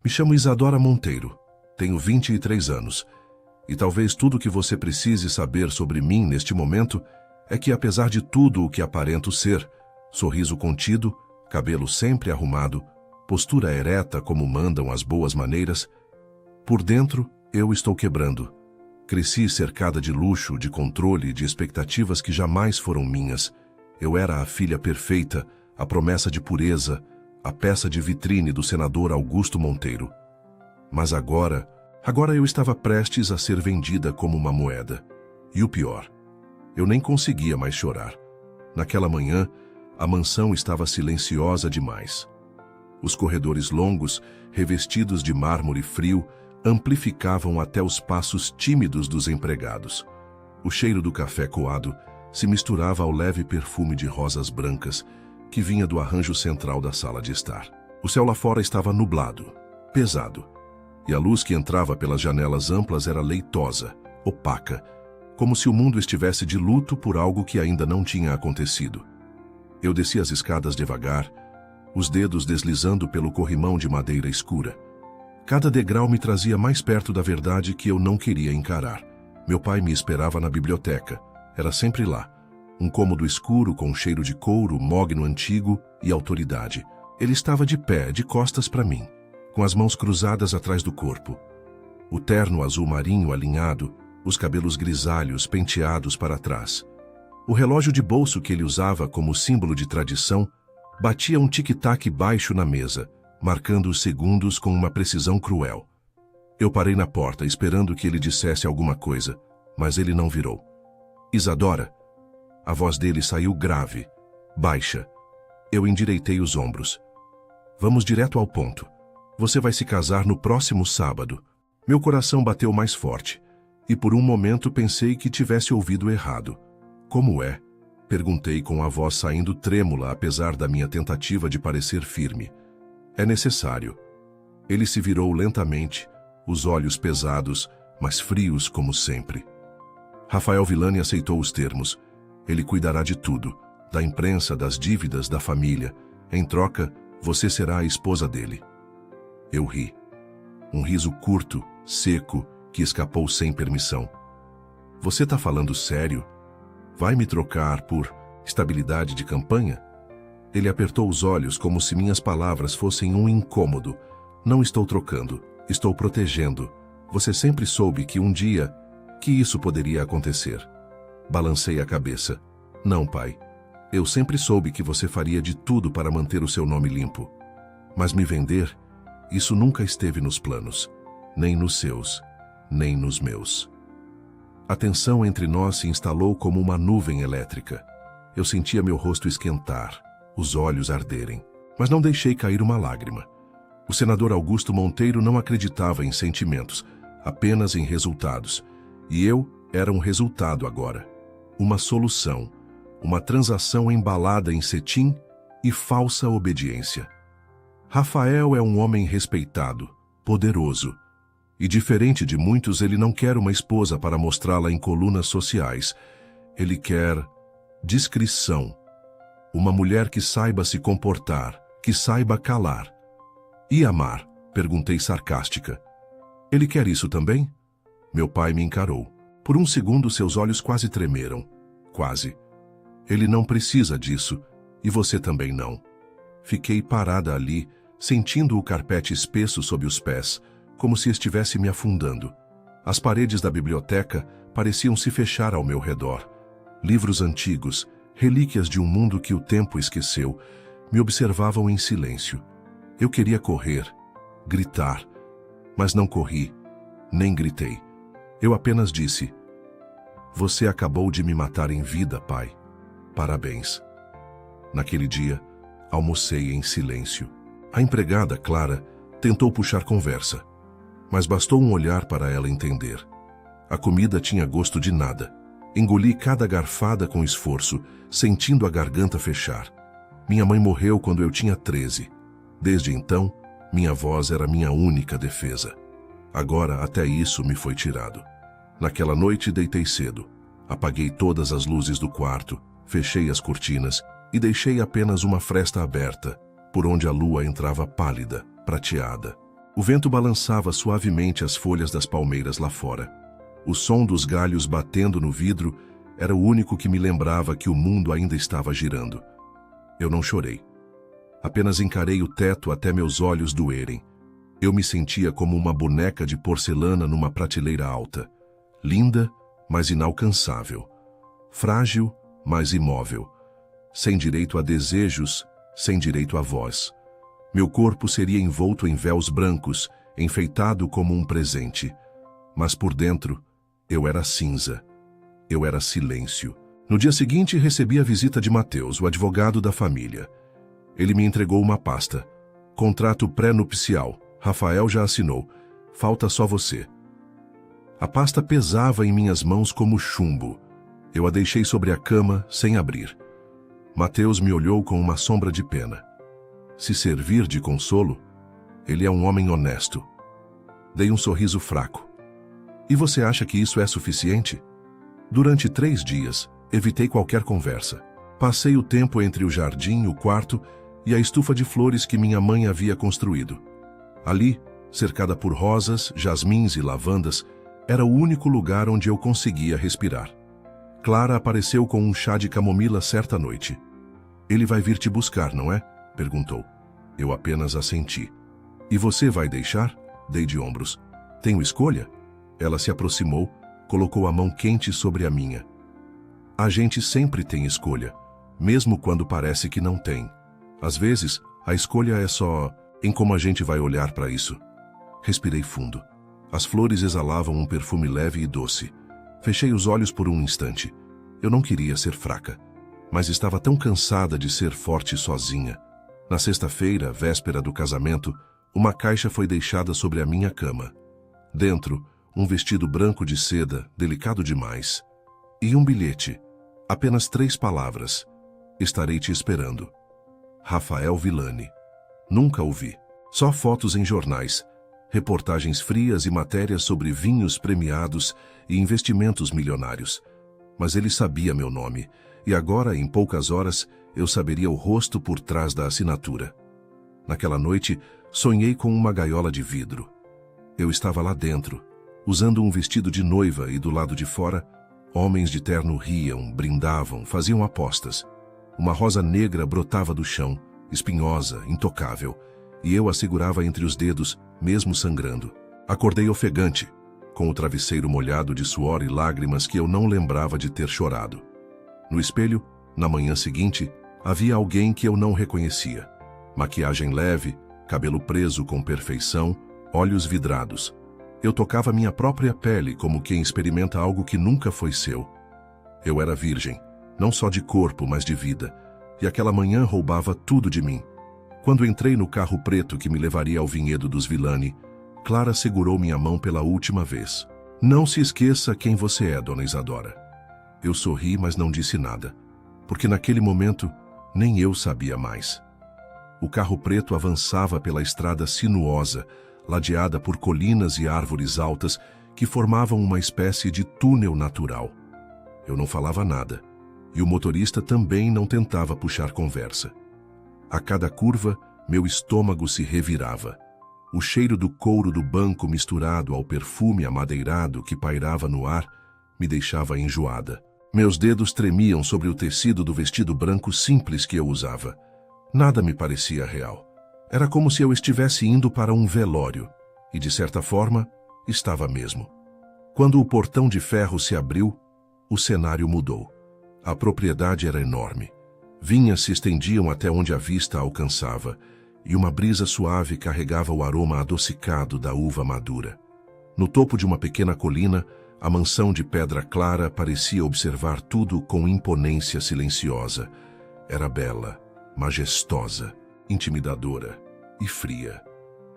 Me chamo Isadora Monteiro, tenho 23 anos, e talvez tudo o que você precise saber sobre mim neste momento é que, apesar de tudo o que aparento ser, sorriso contido, cabelo sempre arrumado, postura ereta como mandam as boas maneiras, por dentro eu estou quebrando. Cresci cercada de luxo, de controle, de expectativas que jamais foram minhas. Eu era a filha perfeita, a promessa de pureza, a peça de vitrine do senador Augusto Monteiro. Mas agora eu estava prestes a ser vendida como uma moeda. E o pior, eu nem conseguia mais chorar. Naquela manhã, a mansão estava silenciosa demais. Os corredores longos, revestidos de mármore frio, amplificavam até os passos tímidos dos empregados. O cheiro do café coado se misturava ao leve perfume de rosas brancas que vinha do arranjo central da sala de estar. O céu lá fora estava nublado, pesado, e a luz que entrava pelas janelas amplas era leitosa, opaca, como se o mundo estivesse de luto por algo que ainda não tinha acontecido. Eu desci as escadas devagar, os dedos deslizando pelo corrimão de madeira escura. Cada degrau me trazia mais perto da verdade que eu não queria encarar. Meu pai me esperava na biblioteca. Era sempre lá. Um cômodo escuro com cheiro de couro, mogno antigo e autoridade. Ele estava de pé, de costas para mim, com as mãos cruzadas atrás do corpo. O terno azul marinho alinhado, os cabelos grisalhos penteados para trás. O relógio de bolso que ele usava como símbolo de tradição batia um tic-tac baixo na mesa, marcando os segundos com uma precisão cruel. Eu parei na porta, esperando que ele dissesse alguma coisa, mas ele não virou. Isadora. A voz dele saiu grave, baixa. Eu endireitei os ombros. Vamos direto ao ponto. Você vai se casar no próximo sábado. Meu coração bateu mais forte, e por um momento pensei que tivesse ouvido errado. Como é? Perguntei com a voz saindo trêmula, apesar da minha tentativa de parecer firme. É necessário. Ele se virou lentamente, os olhos pesados, mas frios como sempre. Rafael Villani aceitou os termos. Ele cuidará de tudo, da imprensa, das dívidas, da família. Em troca, você será a esposa dele. Eu ri. Um riso curto, seco, que escapou sem permissão. Você tá falando sério? Vai me trocar por estabilidade de campanha? Ele apertou os olhos como se minhas palavras fossem um incômodo. Não estou trocando, estou protegendo. Você sempre soube que um dia, que isso poderia acontecer. Balancei a cabeça. Não, pai. Eu sempre soube que você faria de tudo para manter o seu nome limpo. Mas me vender, isso nunca esteve nos planos. Nem nos seus, nem nos meus. A tensão entre nós se instalou como uma nuvem elétrica. Eu sentia meu rosto esquentar, os olhos arderem, mas não deixei cair uma lágrima. O senador Augusto Monteiro não acreditava em sentimentos, apenas em resultados. E eu era um resultado agora. Uma solução, uma transação embalada em cetim e falsa obediência. Rafael é um homem respeitado, poderoso. E diferente de muitos, ele não quer uma esposa para mostrá-la em colunas sociais. Ele quer discrição. Uma mulher que saiba se comportar, que saiba calar. E amar? Perguntei sarcástica. Ele quer isso também? Meu pai me encarou. Por um segundo, seus olhos quase tremeram. Quase. Ele não precisa disso, e você também não. Fiquei parada ali, sentindo o carpete espesso sob os pés, como se estivesse me afundando. As paredes da biblioteca pareciam se fechar ao meu redor. Livros antigos, relíquias de um mundo que o tempo esqueceu, me observavam em silêncio. Eu queria correr, gritar, mas não corri, nem gritei. Eu apenas disse: você acabou de me matar em vida, pai. Parabéns. Naquele dia, almocei em silêncio. A empregada, Clara, tentou puxar conversa, mas bastou um olhar para ela entender. A comida tinha gosto de nada. Engoli cada garfada com esforço, sentindo a garganta fechar. Minha mãe morreu quando eu tinha 13. Desde então, minha voz era minha única defesa. Agora, até isso me foi tirado. Naquela noite, deitei cedo. Apaguei todas as luzes do quarto, fechei as cortinas e deixei apenas uma fresta aberta, por onde a lua entrava pálida, prateada. O vento balançava suavemente as folhas das palmeiras lá fora. O som dos galhos batendo no vidro era o único que me lembrava que o mundo ainda estava girando. Eu não chorei. Apenas encarei o teto até meus olhos doerem. Eu me sentia como uma boneca de porcelana numa prateleira alta. Linda, mas inalcançável. Frágil, mas imóvel. Sem direito a desejos, sem direito a voz. Meu corpo seria envolto em véus brancos, enfeitado como um presente. Mas por dentro, eu era cinza. Eu era silêncio. No dia seguinte, recebi a visita de Mateus, o advogado da família. Ele me entregou uma pasta. Contrato pré-nupcial. Rafael já assinou. Falta só você. A pasta pesava em minhas mãos como chumbo. Eu a deixei sobre a cama, sem abrir. Mateus me olhou com uma sombra de pena. Se servir de consolo, ele é um homem honesto. Dei um sorriso fraco. E você acha que isso é suficiente? Durante 3 dias, evitei qualquer conversa. Passei o tempo entre o jardim, o quarto e a estufa de flores que minha mãe havia construído. Ali, cercada por rosas, jasmins e lavandas, era o único lugar onde eu conseguia respirar. Clara apareceu com um chá de camomila certa noite. Ele vai vir te buscar, não é? Perguntou. Eu apenas assenti. E você vai deixar? Dei de ombros. Tenho escolha? Ela se aproximou, colocou a mão quente sobre a minha. A gente sempre tem escolha, mesmo quando parece que não tem. Às vezes, a escolha é só em como a gente vai olhar para isso. Respirei fundo. As flores exalavam um perfume leve e doce. Fechei os olhos por um instante. Eu não queria ser fraca, mas estava tão cansada de ser forte sozinha. Na sexta-feira, véspera do casamento, uma caixa foi deixada sobre a minha cama. Dentro, um vestido branco de seda, delicado demais. E um bilhete. Apenas 3 palavras. Estarei te esperando. Rafael Villani. Nunca o vi. Só fotos em jornais, reportagens frias e matérias sobre vinhos premiados e investimentos milionários. Mas ele sabia meu nome, e agora, em poucas horas, eu saberia o rosto por trás da assinatura. Naquela noite, sonhei com uma gaiola de vidro. Eu estava lá dentro, usando um vestido de noiva, e do lado de fora, homens de terno riam, brindavam, faziam apostas. Uma rosa negra brotava do chão, espinhosa, intocável, e eu a segurava entre os dedos, mesmo sangrando. Acordei ofegante, com o travesseiro molhado de suor e lágrimas que eu não lembrava de ter chorado. No espelho, na manhã seguinte, havia alguém que eu não reconhecia. Maquiagem leve, cabelo preso com perfeição, olhos vidrados. Eu tocava minha própria pele como quem experimenta algo que nunca foi seu. Eu era virgem, não só de corpo, mas de vida, e aquela manhã roubava tudo de mim. Quando entrei no carro preto que me levaria ao vinhedo dos Villani, Clara segurou minha mão pela última vez. Não se esqueça quem você é, dona Isadora. Eu sorri, mas não disse nada, porque naquele momento nem eu sabia mais. O carro preto avançava pela estrada sinuosa, ladeada por colinas e árvores altas que formavam uma espécie de túnel natural. Eu não falava nada, e o motorista também não tentava puxar conversa. A cada curva, meu estômago se revirava. O cheiro do couro do banco misturado ao perfume amadeirado que pairava no ar me deixava enjoada. Meus dedos tremiam sobre o tecido do vestido branco simples que eu usava. Nada me parecia real. Era como se eu estivesse indo para um velório, e de certa forma, estava mesmo. Quando o portão de ferro se abriu, o cenário mudou. A propriedade era enorme. Vinhas se estendiam até onde a vista alcançava, e uma brisa suave carregava o aroma adocicado da uva madura. No topo de uma pequena colina, a mansão de pedra clara parecia observar tudo com imponência silenciosa. Era bela, majestosa, intimidadora e fria.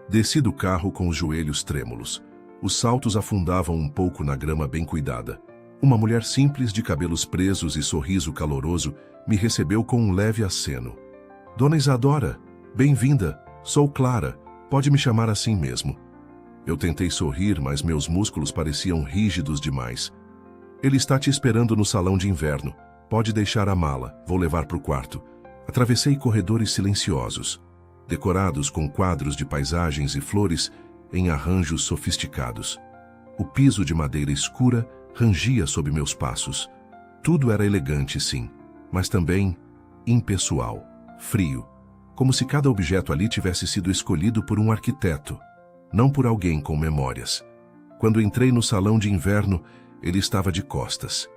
Desci do carro com os joelhos trêmulos. Os saltos afundavam um pouco na grama bem cuidada. Uma mulher simples de cabelos presos e sorriso caloroso me recebeu com um leve aceno. Dona Isadora, bem-vinda, sou Clara, pode me chamar assim mesmo. Eu tentei sorrir, mas meus músculos pareciam rígidos demais. Ele está te esperando no salão de inverno. Pode deixar a mala, vou levar para o quarto. Atravessei corredores silenciosos, decorados com quadros de paisagens e flores em arranjos sofisticados. O piso de madeira escura rangia sob meus passos. Tudo era elegante, sim, mas também impessoal, frio, como se cada objeto ali tivesse sido escolhido por um arquiteto, não por alguém com memórias. Quando entrei no salão de inverno, ele estava de costas.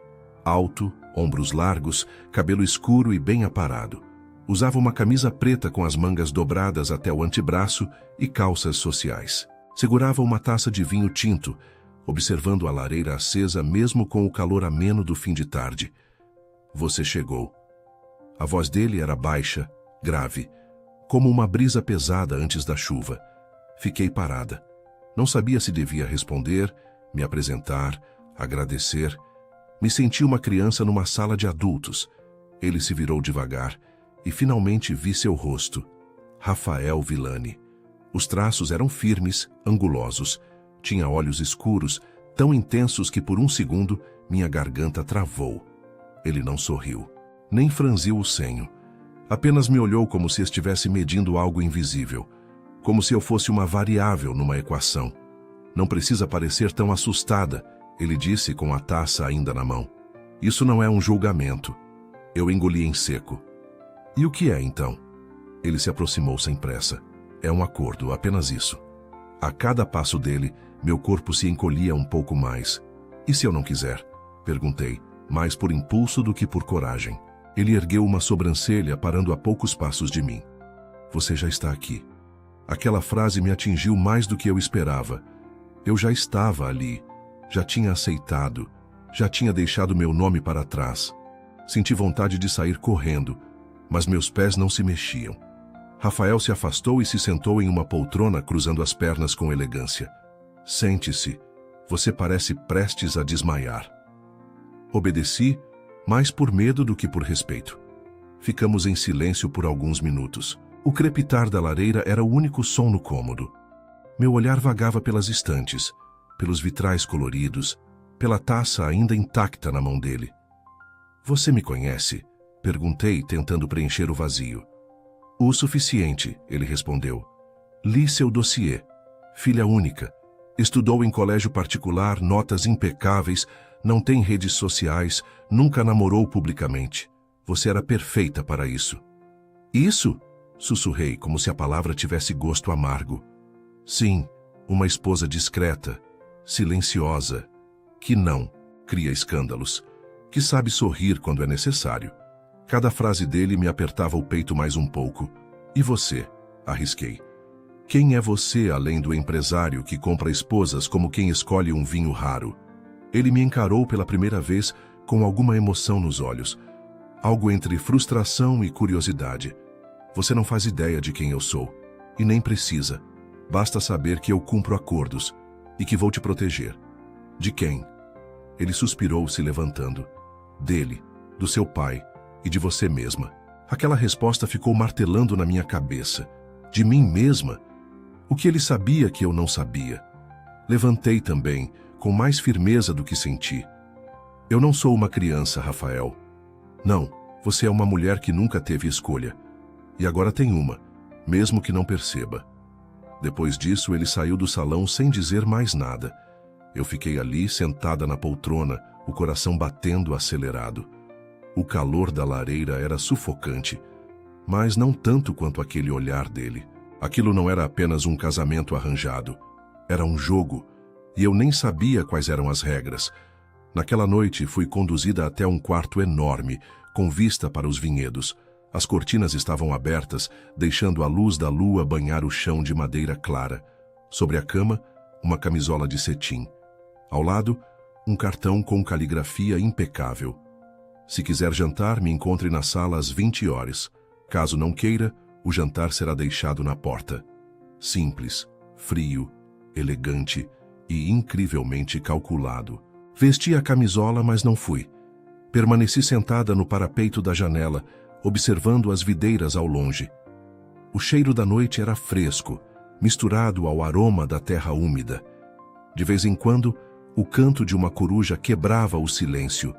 Alto, ombros largos, cabelo escuro e bem aparado. Usava uma camisa preta com as mangas dobradas até o antebraço e calças sociais. Segurava uma taça de vinho tinto, observando a lareira acesa mesmo com o calor ameno do fim de tarde. Você chegou. A voz dele era baixa, grave, como uma brisa pesada antes da chuva. Fiquei parada. Não sabia se devia responder, me apresentar, agradecer. Me senti uma criança numa sala de adultos. Ele se virou devagar e finalmente vi seu rosto. Rafael Villani. Os traços eram firmes, angulosos. Tinha olhos escuros, tão intensos que por um segundo minha garganta travou. Ele não sorriu, nem franziu o senho. Apenas me olhou como se estivesse medindo algo invisível, como se eu fosse uma variável numa equação. Não precisa parecer tão assustada, ele disse com a taça ainda na mão. Isso não é um julgamento. Eu engoli em seco. E o que é, então? Ele se aproximou sem pressa. É um acordo, apenas isso. A cada passo dele, meu corpo se encolhia um pouco mais. E se eu não quiser? Perguntei, mais por impulso do que por coragem. Ele ergueu uma sobrancelha, parando a poucos passos de mim. Você já está aqui. Aquela frase me atingiu mais do que eu esperava. Eu já estava ali. Já tinha aceitado. Já tinha deixado meu nome para trás. Senti vontade de sair correndo, mas meus pés não se mexiam. Rafael se afastou e se sentou em uma poltrona, cruzando as pernas com elegância. Sente-se. Você parece prestes a desmaiar. Obedeci, mais por medo do que por respeito. Ficamos em silêncio por alguns minutos. O crepitar da lareira era o único som no cômodo. Meu olhar vagava pelas estantes, pelos vitrais coloridos, pela taça ainda intacta na mão dele. Você me conhece? Perguntei, tentando preencher o vazio. O suficiente, ele respondeu. Li seu dossiê. Filha única. Estudou em colégio particular, notas impecáveis, não tem redes sociais, nunca namorou publicamente. Você era perfeita para isso. Isso? Sussurrei, como se a palavra tivesse gosto amargo. Sim, uma esposa discreta, silenciosa, que não cria escândalos, que sabe sorrir quando é necessário. Cada frase dele me apertava o peito mais um pouco. E você? Arrisquei. Quem é você além do empresário que compra esposas como quem escolhe um vinho raro? Ele me encarou pela primeira vez com alguma emoção nos olhos. Algo entre frustração e curiosidade. Você não faz ideia de quem eu sou. E nem precisa. Basta saber que eu cumpro acordos e que vou te proteger. De quem? Ele suspirou, se levantando. Dele, do seu pai e de você mesma. Aquela resposta ficou martelando na minha cabeça. De mim mesma? O que ele sabia que eu não sabia? Levantei também, com mais firmeza do que senti. Eu não sou uma criança, Rafael. Não, você é uma mulher que nunca teve escolha. E agora tem uma, mesmo que não perceba. Depois disso, ele saiu do salão sem dizer mais nada. Eu fiquei ali, sentada na poltrona, o coração batendo acelerado. O calor da lareira era sufocante, mas não tanto quanto aquele olhar dele. Aquilo não era apenas um casamento arranjado. Era um jogo, e eu nem sabia quais eram as regras. Naquela noite, fui conduzida até um quarto enorme, com vista para os vinhedos. As cortinas estavam abertas, deixando a luz da lua banhar o chão de madeira clara. Sobre a cama, uma camisola de cetim. Ao lado, um cartão com caligrafia impecável. Se quiser jantar, me encontre na sala às 20 horas. Caso não queira, o jantar será deixado na porta. Simples, frio, elegante e incrivelmente calculado. Vesti a camisola, mas não fui. Permaneci sentada no parapeito da janela, observando as videiras ao longe. O cheiro da noite era fresco, misturado ao aroma da terra úmida. De vez em quando, o canto de uma coruja quebrava o silêncio,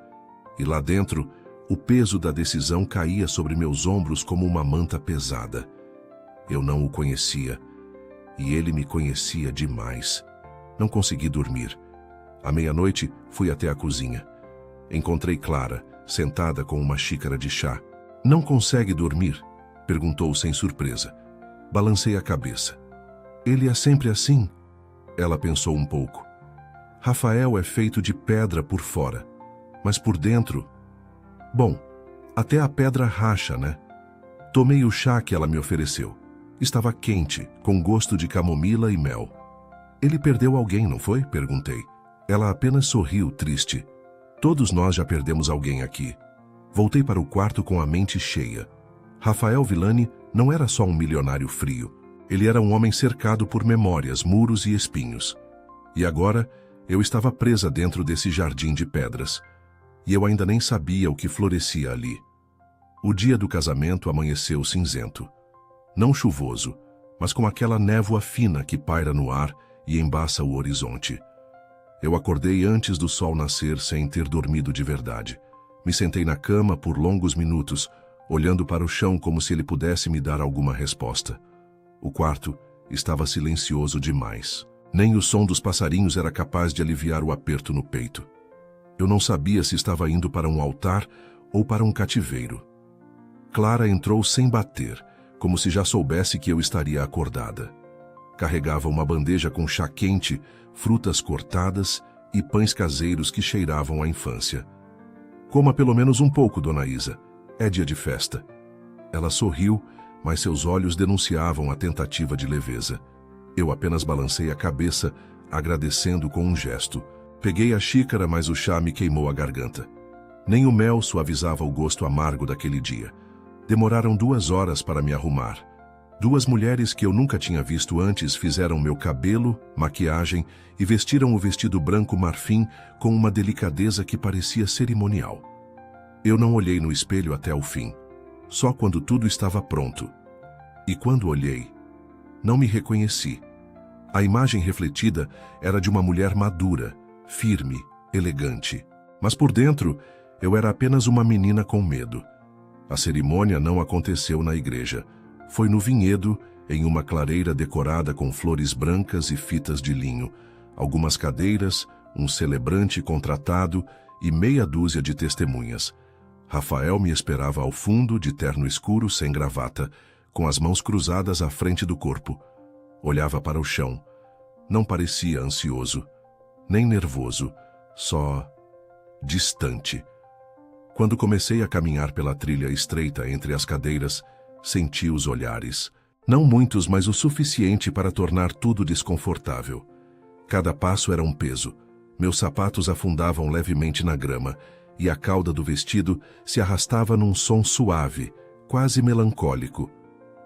e lá dentro, o peso da decisão caía sobre meus ombros como uma manta pesada. Eu não o conhecia. e ele me conhecia demais. Não consegui dormir. À meia-noite, fui até a cozinha. Encontrei Clara, sentada com uma xícara de chá. "Não consegue dormir?" perguntou sem surpresa. Balancei a cabeça. "Ele é sempre assim?" Ela pensou um pouco. "Rafael é feito de pedra por fora, mas por dentro... Bom, até a pedra racha, né?" Tomei o chá que ela me ofereceu. Estava quente, com gosto de camomila e mel. "Ele perdeu alguém, não foi?" perguntei. Ela apenas sorriu, triste. "Todos nós já perdemos alguém aqui." Voltei para o quarto com a mente cheia. Rafael Villani não era só um milionário frio. Ele era um homem cercado por memórias, muros e espinhos. E agora, eu estava presa dentro desse jardim de pedras. E eu ainda nem sabia o que florescia ali. O dia do casamento amanheceu cinzento. Não chuvoso, mas com aquela névoa fina que paira no ar e embaça o horizonte. Eu acordei antes do sol nascer sem ter dormido de verdade. Me sentei na cama por longos minutos, olhando para o chão como se ele pudesse me dar alguma resposta. O quarto estava silencioso demais. Nem o som dos passarinhos era capaz de aliviar o aperto no peito. Eu não sabia se estava indo para um altar ou para um cativeiro. Clara entrou sem bater, como se já soubesse que eu estaria acordada. Carregava uma bandeja com chá quente, frutas cortadas e pães caseiros que cheiravam à infância. "Coma pelo menos um pouco, Dona Isa. É dia de festa." Ela sorriu, mas seus olhos denunciavam a tentativa de leveza. Eu apenas balancei a cabeça, agradecendo com um gesto. Peguei a xícara, mas o chá me queimou a garganta. Nem o mel suavizava o gosto amargo daquele dia. Demoraram 2 horas para me arrumar. 2 mulheres que eu nunca tinha visto antes fizeram meu cabelo, maquiagem e vestiram o vestido branco marfim com uma delicadeza que parecia cerimonial. Eu não olhei no espelho até o fim, só quando tudo estava pronto. E quando olhei, não me reconheci. A imagem refletida era de uma mulher madura, firme, elegante. Mas por dentro, eu era apenas uma menina com medo. A cerimônia não aconteceu na igreja. Foi no vinhedo, em uma clareira decorada com flores brancas e fitas de linho, algumas cadeiras, um celebrante contratado e meia dúzia de testemunhas. Rafael me esperava ao fundo, de terno escuro, sem gravata, com as mãos cruzadas à frente do corpo. Olhava para o chão. Não parecia ansioso, nem nervoso, só distante. Quando comecei a caminhar pela trilha estreita entre as cadeiras, senti os olhares. Não muitos, mas o suficiente para tornar tudo desconfortável. Cada passo era um peso. Meus sapatos afundavam levemente na grama, e a cauda do vestido se arrastava num som suave, quase melancólico.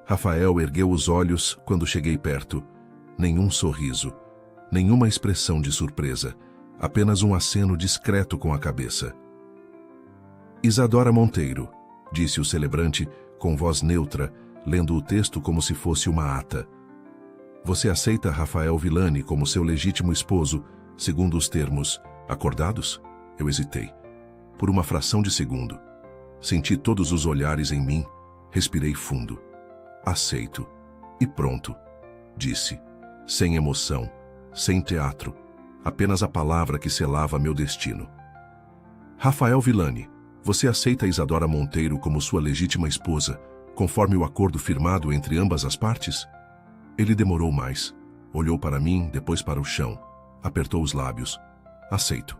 Rafael ergueu os olhos quando cheguei perto. Nenhum sorriso, nenhuma expressão de surpresa, apenas um aceno discreto com a cabeça. "Isadora Monteiro", disse o celebrante, com voz neutra, lendo o texto como se fosse uma ata. "Você aceita Rafael Villani como seu legítimo esposo, segundo os termos acordados?" Eu hesitei. Por uma fração de segundo. Senti todos os olhares em mim, respirei fundo. "Aceito." "E pronto", disse, sem emoção, sem teatro, apenas a palavra que selava meu destino. "Rafael Villani, você aceita Isadora Monteiro como sua legítima esposa, conforme o acordo firmado entre ambas as partes?" Ele demorou mais. Olhou para mim, depois para o chão. Apertou os lábios. "Aceito."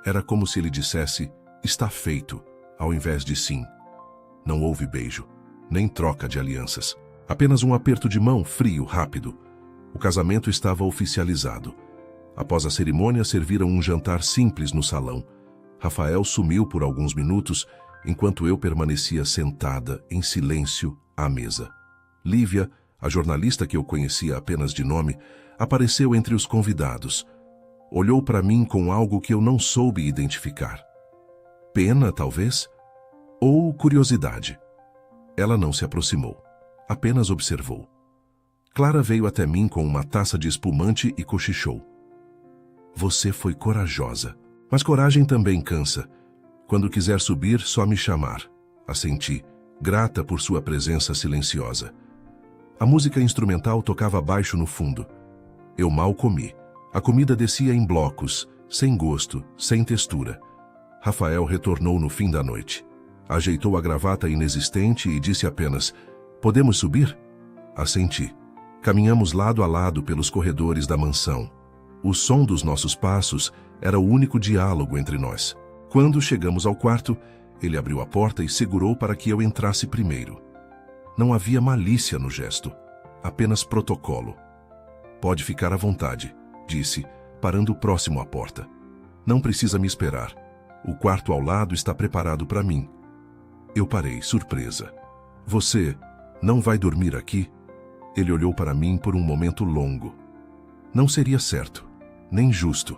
Era como se ele dissesse, "Está feito", ao invés de sim. Não houve beijo, nem troca de alianças. Apenas um aperto de mão frio, rápido. O casamento estava oficializado. Após a cerimônia, serviram um jantar simples no salão. Rafael sumiu por alguns minutos, enquanto eu permanecia sentada, em silêncio, à mesa. Lívia, a jornalista que eu conhecia apenas de nome, apareceu entre os convidados. Olhou para mim com algo que eu não soube identificar. Pena, talvez? Ou curiosidade? Ela não se aproximou. Apenas observou. Clara veio até mim com uma taça de espumante e cochichou. "Você foi corajosa. Mas coragem também cansa. Quando quiser subir, só me chamar." Assenti, grata por sua presença silenciosa. A música instrumental tocava baixo no fundo. Eu mal comi. A comida descia em blocos, sem gosto, sem textura. Rafael retornou no fim da noite. Ajeitou a gravata inexistente e disse apenas: "Podemos subir?" Assenti. Caminhamos lado a lado pelos corredores da mansão. O som dos nossos passos era o único diálogo entre nós. Quando chegamos ao quarto, ele abriu a porta e segurou para que eu entrasse primeiro. Não havia malícia no gesto, apenas protocolo. "Pode ficar à vontade", disse, parando próximo à porta. "Não precisa me esperar. O quarto ao lado está preparado para mim." Eu parei, surpresa. "Você não vai dormir aqui?" Ele olhou para mim por um momento longo. Não seria certo, nem justo.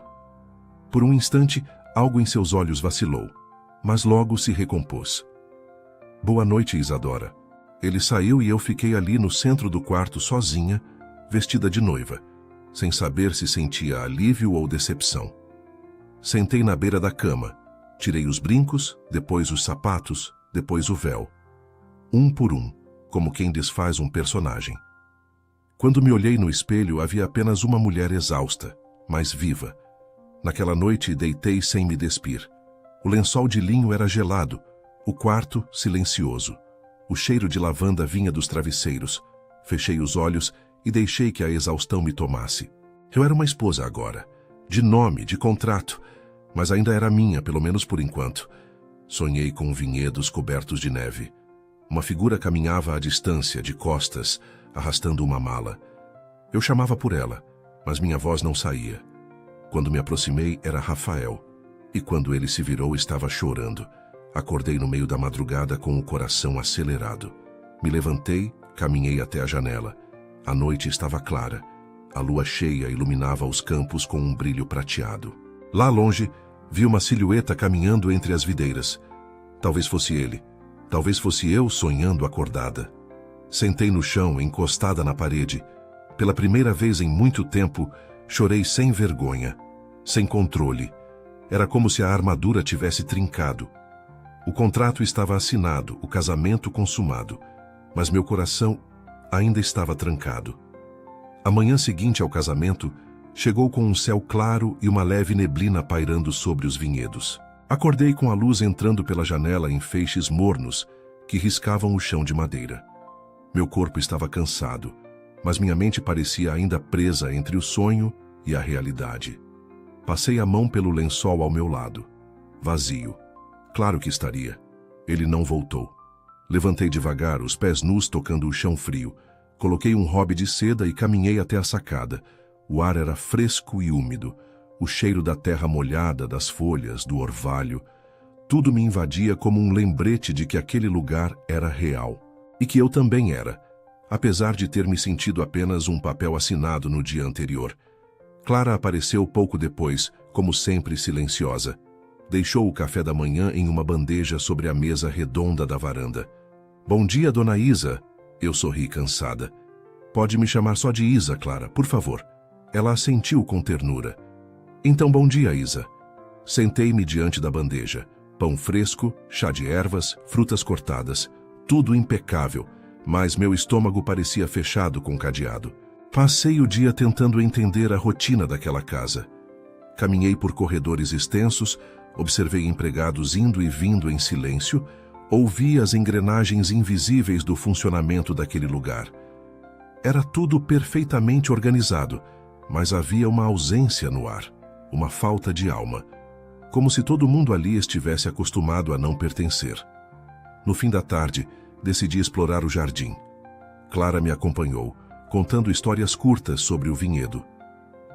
Por um instante, algo em seus olhos vacilou, mas logo se recompôs. "Boa noite, Isadora." Ele saiu e eu fiquei ali no centro do quarto sozinha, vestida de noiva, sem saber se sentia alívio ou decepção. Sentei na beira da cama, tirei os brincos, depois os sapatos, depois o véu. Um por um, como quem desfaz um personagem. Quando me olhei no espelho, havia apenas uma mulher exausta, mas viva. Naquela noite, deitei sem me despir. O lençol de linho era gelado, o quarto silencioso. O cheiro de lavanda vinha dos travesseiros. Fechei os olhos e deixei que a exaustão me tomasse. Eu era uma esposa agora, de nome, de contrato, mas ainda era minha, pelo menos por enquanto. Sonhei com vinhedos cobertos de neve. Uma figura caminhava à distância, de costas, arrastando uma mala. Eu chamava por ela, mas minha voz não saía. Quando me aproximei, era Rafael, e quando ele se virou, estava chorando. Acordei no meio da madrugada com o coração acelerado. Me levantei, caminhei até a janela. A noite estava clara. A lua cheia iluminava os campos com um brilho prateado. Lá longe, vi uma silhueta caminhando entre as videiras. Talvez fosse ele. Talvez fosse eu sonhando acordada. Sentei no chão, encostada na parede. Pela primeira vez em muito tempo, chorei sem vergonha, sem controle. Era como se a armadura tivesse trincado. O contrato estava assinado, o casamento consumado, mas meu coração ainda estava trancado. A manhã seguinte ao casamento, chegou com um céu claro e uma leve neblina pairando sobre os vinhedos. Acordei com a luz entrando pela janela em feixes mornos que riscavam o chão de madeira. Meu corpo estava cansado, mas minha mente parecia ainda presa entre o sonho e a realidade. Passei a mão pelo lençol ao meu lado. Vazio. Claro que estaria. Ele não voltou. Levantei devagar, os pés nus tocando o chão frio. Coloquei um hobby de seda e caminhei até a sacada. O ar era fresco e úmido. O cheiro da terra molhada, das folhas, do orvalho. Tudo me invadia como um lembrete de que aquele lugar era real. E que eu também era, apesar de ter me sentido apenas um papel assinado no dia anterior. Clara apareceu pouco depois, como sempre silenciosa. Deixou o café da manhã em uma bandeja sobre a mesa redonda da varanda. "Bom dia, dona Isa." Eu sorri cansada. "Pode me chamar só de Isa, Clara, por favor." Ela assentiu com ternura. "Então, bom dia, Isa." Sentei-me diante da bandeja. Pão fresco, chá de ervas, frutas cortadas. Tudo impecável, mas meu estômago parecia fechado com cadeado. Passei o dia tentando entender a rotina daquela casa. Caminhei por corredores extensos, observei empregados indo e vindo em silêncio, ouvi as engrenagens invisíveis do funcionamento daquele lugar. Era tudo perfeitamente organizado, mas havia uma ausência no ar, uma falta de alma, como se todo mundo ali estivesse acostumado a não pertencer. No fim da tarde, decidi explorar o jardim. Clara me acompanhou, contando histórias curtas sobre o vinhedo.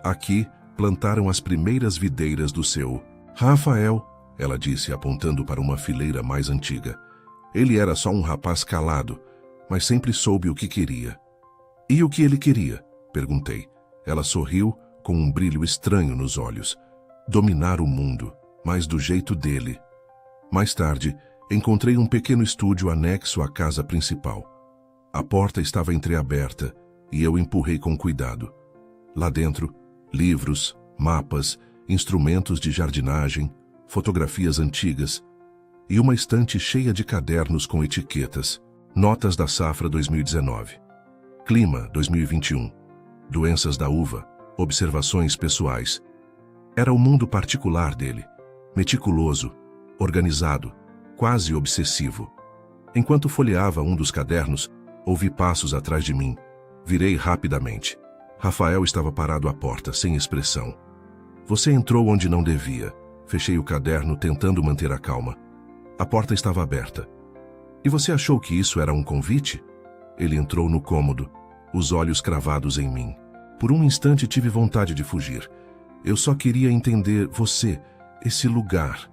Aqui, plantaram as primeiras videiras do seu Rafael, ela disse, apontando para uma fileira mais antiga. Ele era só um rapaz calado, mas sempre soube o que queria. "E o que ele queria?" perguntei. Ela sorriu, com um brilho estranho nos olhos. "Dominar o mundo, mas do jeito dele." Mais tarde, encontrei um pequeno estúdio anexo à casa principal. A porta estava entreaberta e eu empurrei com cuidado. Lá dentro, livros, mapas, instrumentos de jardinagem, fotografias antigas e uma estante cheia de cadernos com etiquetas, notas da safra 2019. Clima 2021. Doenças da uva. Observações pessoais. Era o mundo particular dele. Meticuloso, organizado, quase obsessivo. Enquanto folheava um dos cadernos, ouvi passos atrás de mim. Virei rapidamente. Rafael estava parado à porta, sem expressão. Você entrou onde não devia. Fechei o caderno, tentando manter a calma. A porta estava aberta. E você achou que isso era um convite? Ele entrou no cômodo, os olhos cravados em mim. Por um instante tive vontade de fugir. Eu só queria entender você, esse lugar.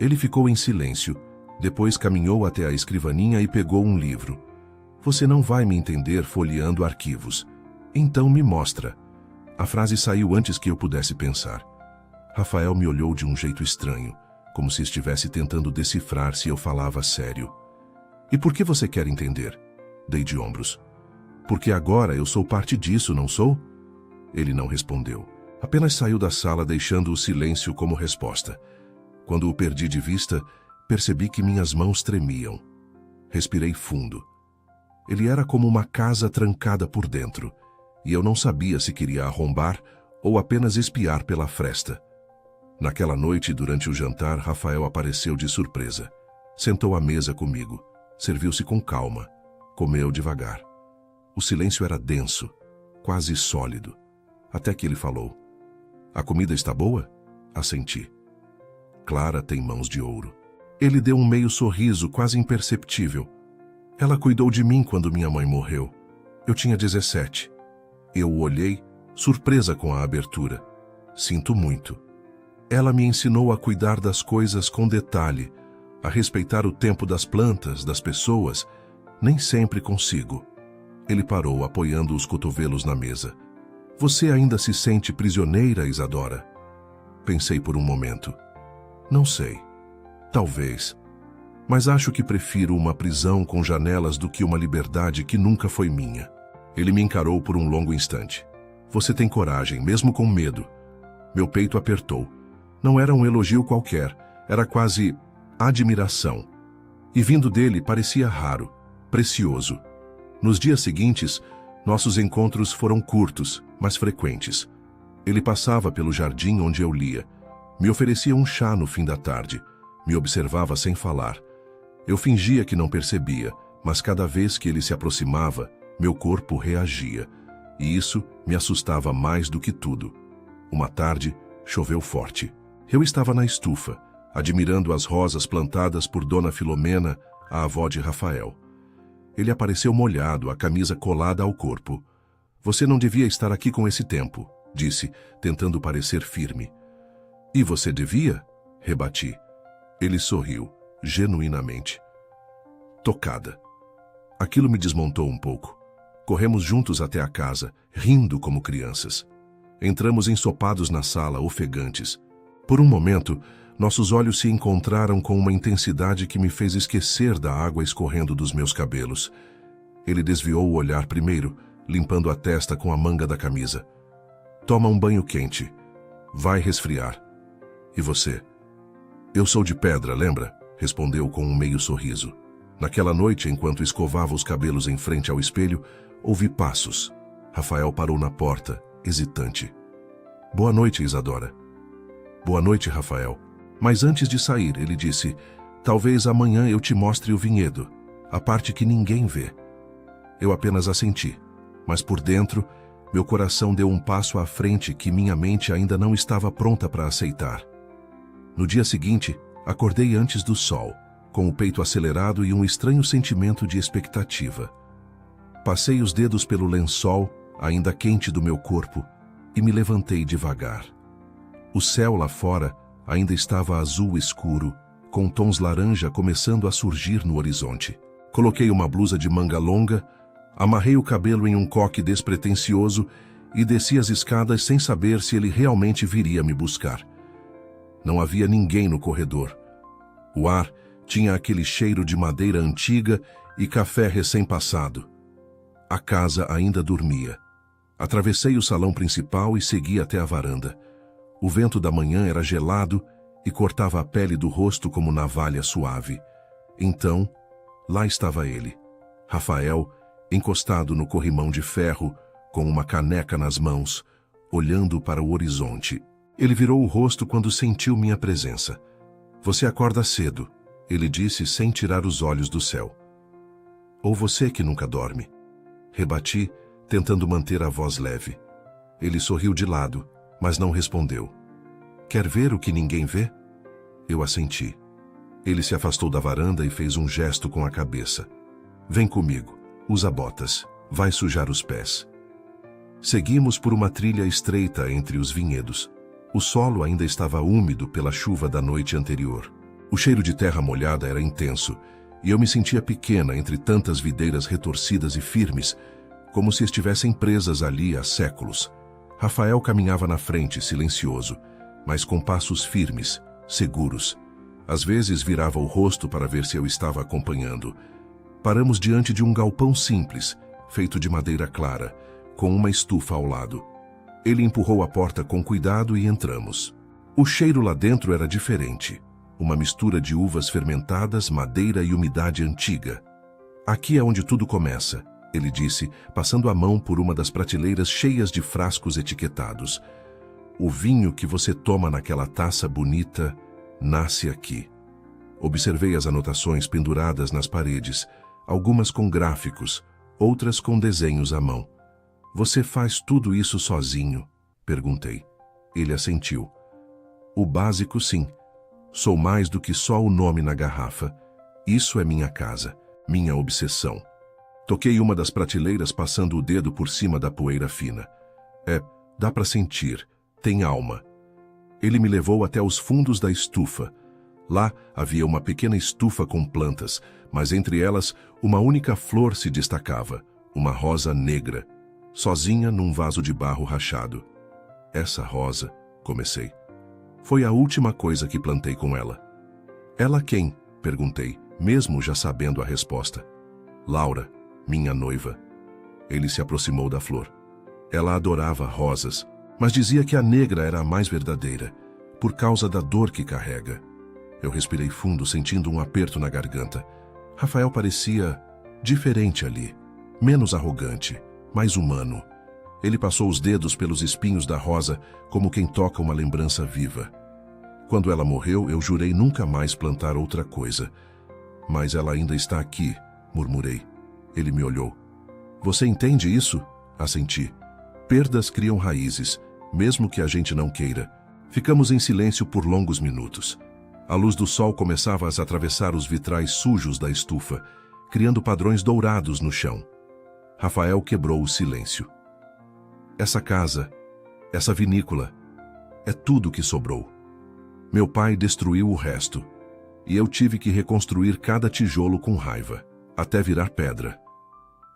Ele ficou em silêncio. Depois caminhou até a escrivaninha e pegou um livro. Você não vai me entender folheando arquivos. Então me mostra. A frase saiu antes que eu pudesse pensar. Rafael me olhou de um jeito estranho, como se estivesse tentando decifrar se eu falava sério. E por que você quer entender? Dei de ombros. Porque agora eu sou parte disso, não sou? Ele não respondeu. Apenas saiu da sala deixando o silêncio como resposta. Quando o perdi de vista, percebi que minhas mãos tremiam. Respirei fundo. Ele era como uma casa trancada por dentro, e eu não sabia se queria arrombar ou apenas espiar pela fresta. Naquela noite, durante o jantar, Rafael apareceu de surpresa. Sentou à mesa comigo. Serviu-se com calma. Comeu devagar. O silêncio era denso, quase sólido. Até que ele falou. A comida está boa? Assenti. Clara tem mãos de ouro. Ele deu um meio sorriso, quase imperceptível. Ela cuidou de mim quando minha mãe morreu. Eu tinha 17. Eu o olhei, surpresa com a abertura. Sinto muito. Ela me ensinou a cuidar das coisas com detalhe, a respeitar o tempo das plantas, das pessoas. Nem sempre consigo. Ele parou, apoiando os cotovelos na mesa. Você ainda se sente prisioneira, Isadora? Pensei por um momento. Não sei. Talvez. Mas acho que prefiro uma prisão com janelas do que uma liberdade que nunca foi minha. Ele me encarou por um longo instante. Você tem coragem, mesmo com medo. Meu peito apertou. Não era um elogio qualquer, era quase admiração. E vindo dele parecia raro, precioso. Nos dias seguintes, nossos encontros foram curtos, mas frequentes. Ele passava pelo jardim onde eu lia. Me oferecia um chá no fim da tarde. Me observava sem falar. Eu fingia que não percebia, mas cada vez que ele se aproximava, meu corpo reagia. E isso me assustava mais do que tudo. Uma tarde, choveu forte. Eu estava na estufa, admirando as rosas plantadas por Dona Filomena, a avó de Rafael. Ele apareceu molhado, a camisa colada ao corpo. Você não devia estar aqui com esse tempo, disse, tentando parecer firme. E você devia? Rebati. Ele sorriu, genuinamente. Tocada. Aquilo me desmontou um pouco. Corremos juntos até a casa, rindo como crianças. Entramos ensopados na sala, ofegantes. Por um momento, nossos olhos se encontraram com uma intensidade que me fez esquecer da água escorrendo dos meus cabelos. Ele desviou o olhar primeiro, limpando a testa com a manga da camisa. Toma um banho quente. Vai resfriar. E você? Eu sou de pedra, lembra? Respondeu com um meio sorriso. Naquela noite, enquanto escovava os cabelos em frente ao espelho, ouvi passos. Rafael parou na porta, hesitante. Boa noite, Isadora. Boa noite, Rafael. Mas antes de sair, ele disse, talvez amanhã eu te mostre o vinhedo, a parte que ninguém vê. Eu apenas assenti, mas por dentro, meu coração deu um passo à frente que minha mente ainda não estava pronta para aceitar. No dia seguinte, acordei antes do sol, com o peito acelerado e um estranho sentimento de expectativa. Passei os dedos pelo lençol, ainda quente do meu corpo, e me levantei devagar. O céu lá fora ainda estava azul escuro, com tons laranja começando a surgir no horizonte. Coloquei uma blusa de manga longa, amarrei o cabelo em um coque despretensioso e desci as escadas sem saber se ele realmente viria me buscar. Não havia ninguém no corredor. O ar tinha aquele cheiro de madeira antiga e café recém-passado. A casa ainda dormia. Atravessei o salão principal e segui até a varanda. O vento da manhã era gelado e cortava a pele do rosto como navalha suave. Então, lá estava ele, Rafael, encostado no corrimão de ferro, com uma caneca nas mãos, olhando para o horizonte. Ele virou o rosto quando sentiu minha presença. Você acorda cedo, ele disse sem tirar os olhos do céu. Ou você que nunca dorme? Rebati, tentando manter a voz leve. Ele sorriu de lado, mas não respondeu. Quer ver o que ninguém vê? Eu assenti. Ele se afastou da varanda e fez um gesto com a cabeça. Vem comigo, usa botas, vai sujar os pés. Seguimos por uma trilha estreita entre os vinhedos. O solo ainda estava úmido pela chuva da noite anterior. O cheiro de terra molhada era intenso, e eu me sentia pequena entre tantas videiras retorcidas e firmes, como se estivessem presas ali há séculos. Rafael caminhava na frente, silencioso, mas com passos firmes, seguros. Às vezes virava o rosto para ver se eu estava acompanhando. Paramos diante de um galpão simples, feito de madeira clara, com uma estufa ao lado. Ele empurrou a porta com cuidado e entramos. O cheiro lá dentro era diferente. Uma mistura de uvas fermentadas, madeira e umidade antiga. Aqui é onde tudo começa, ele disse, passando a mão por uma das prateleiras cheias de frascos etiquetados. O vinho que você toma naquela taça bonita nasce aqui. Observei as anotações penduradas nas paredes, algumas com gráficos, outras com desenhos à mão. Você faz tudo isso sozinho? Perguntei. Ele assentiu. O básico, sim. Sou mais do que só o nome na garrafa. Isso é minha casa, minha obsessão. Toquei uma das prateleiras passando o dedo por cima da poeira fina. Dá para sentir, tem alma. Ele me levou até os fundos da estufa. Lá havia uma pequena estufa com plantas, mas entre elas uma única flor se destacava, uma rosa negra, sozinha num vaso de barro rachado. Essa rosa, comecei. Foi a última coisa que plantei com ela. Ela quem? Perguntei, mesmo já sabendo a resposta. Laura, minha noiva. Ele se aproximou da flor. Ela adorava rosas, mas dizia que a negra era a mais verdadeira, por causa da dor que carrega. Eu respirei fundo, sentindo um aperto na garganta. Rafael parecia diferente ali, menos arrogante, mais humano. Ele passou os dedos pelos espinhos da rosa, como quem toca uma lembrança viva. Quando ela morreu, eu jurei nunca mais plantar outra coisa. Mas ela ainda está aqui, murmurei. Ele me olhou. Você entende isso? Assenti. Perdas criam raízes, mesmo que a gente não queira. Ficamos em silêncio por longos minutos. A luz do sol começava a atravessar os vitrais sujos da estufa, criando padrões dourados no chão. Rafael quebrou o silêncio. Essa casa, essa vinícola, é tudo que sobrou. Meu pai destruiu o resto, e eu tive que reconstruir cada tijolo com raiva, até virar pedra.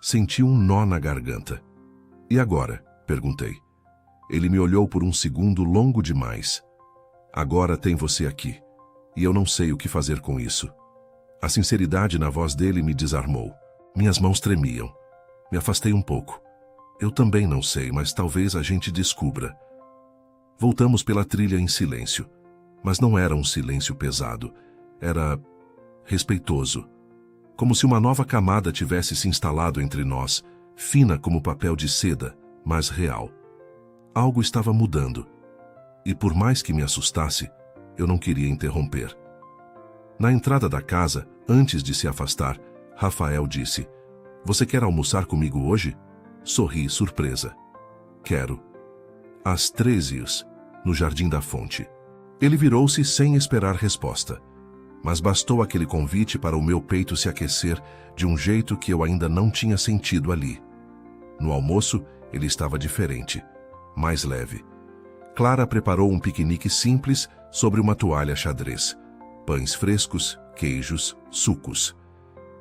Senti um nó na garganta. E agora? Perguntei. Ele me olhou por um segundo longo demais. Agora tem você aqui, e eu não sei o que fazer com isso. A sinceridade na voz dele me desarmou. Minhas mãos tremiam. Me afastei um pouco. Eu também não sei, mas talvez a gente descubra. Voltamos pela trilha em silêncio. Mas não era um silêncio pesado. Era respeitoso. Como se uma nova camada tivesse se instalado entre nós, fina como papel de seda, mas real. Algo estava mudando. E por mais que me assustasse, eu não queria interromper. Na entrada da casa, antes de se afastar, Rafael disse: Você quer almoçar comigo hoje? Sorri, surpresa. Quero. Às 13 horas, no Jardim da Fonte. Ele virou-se sem esperar resposta. Mas bastou aquele convite para o meu peito se aquecer de um jeito que eu ainda não tinha sentido ali. No almoço, ele estava diferente, mais leve. Clara preparou um piquenique simples sobre uma toalha xadrez. Pães frescos, queijos, sucos.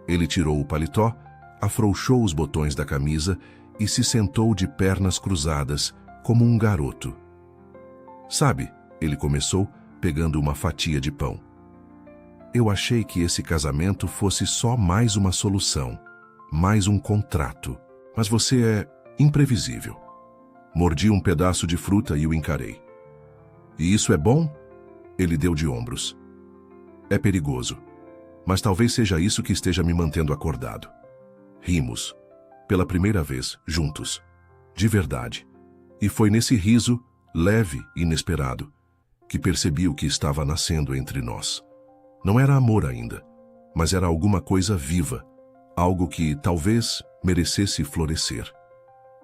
Ele tirou o paletó, afrouxou os botões da camisa e se sentou de pernas cruzadas, como um garoto. Sabe, ele começou, pegando uma fatia de pão. Eu achei que esse casamento fosse só mais uma solução, mais um contrato. Mas você é imprevisível. Mordi um pedaço de fruta e o encarei. E isso é bom? Ele deu de ombros. É perigoso, mas talvez seja isso que esteja me mantendo acordado. Rimos. pela primeira vez, juntos. De verdade. E foi nesse riso, leve e inesperado, que percebi o que estava nascendo entre nós. Não era amor ainda, mas era alguma coisa viva, algo que, talvez, merecesse florescer.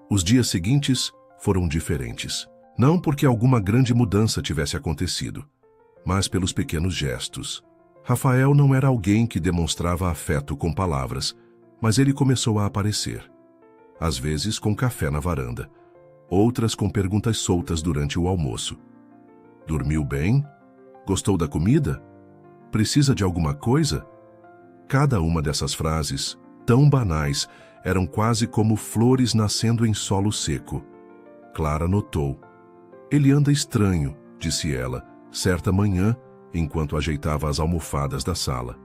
Os dias seguintes foram diferentes. Não porque alguma grande mudança tivesse acontecido, mas pelos pequenos gestos. Rafael não era alguém que demonstrava afeto com palavras, mas ele começou a aparecer. Às vezes com café na varanda, outras com perguntas soltas durante o almoço. Dormiu bem? Gostou da comida? Precisa de alguma coisa? Cada uma dessas frases, tão banais, eram quase como flores nascendo em solo seco. Clara notou. Ele anda estranho, disse ela, certa manhã, enquanto ajeitava as almofadas da sala.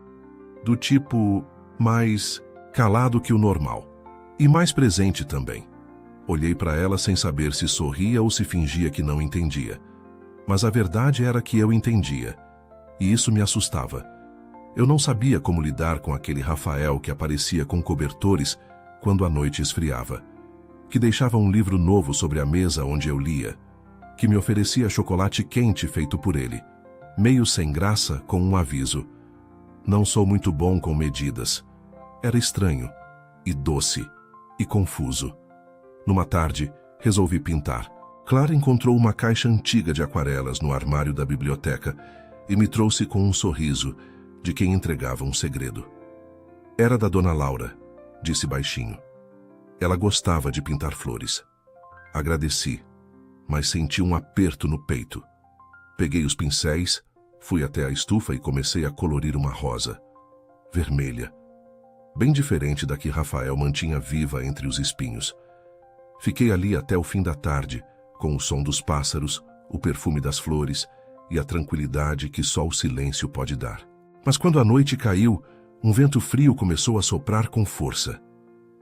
Do tipo mais calado que o normal. E mais presente também. Olhei para ela sem saber se sorria ou se fingia que não entendia. Mas a verdade era que eu entendia. E isso me assustava. Eu não sabia como lidar com aquele Rafael que aparecia com cobertores quando a noite esfriava. Que deixava um livro novo sobre a mesa onde eu lia. Que me oferecia chocolate quente feito por ele. Meio sem graça, com um aviso. Não sou muito bom com medidas. Era estranho, e doce, e confuso. Numa tarde, resolvi pintar. Clara encontrou uma caixa antiga de aquarelas no armário da biblioteca e me trouxe com um sorriso de quem entregava um segredo. Era da Dona Laura, disse baixinho. Ela gostava de pintar flores. Agradeci, mas senti um aperto no peito. Peguei os pincéis, fui até a estufa e comecei a colorir uma rosa. Vermelha. Bem diferente da que Rafael mantinha viva entre os espinhos. Fiquei ali até o fim da tarde, com o som dos pássaros, o perfume das flores e a tranquilidade que só o silêncio pode dar. Mas quando a noite caiu, um vento frio começou a soprar com força.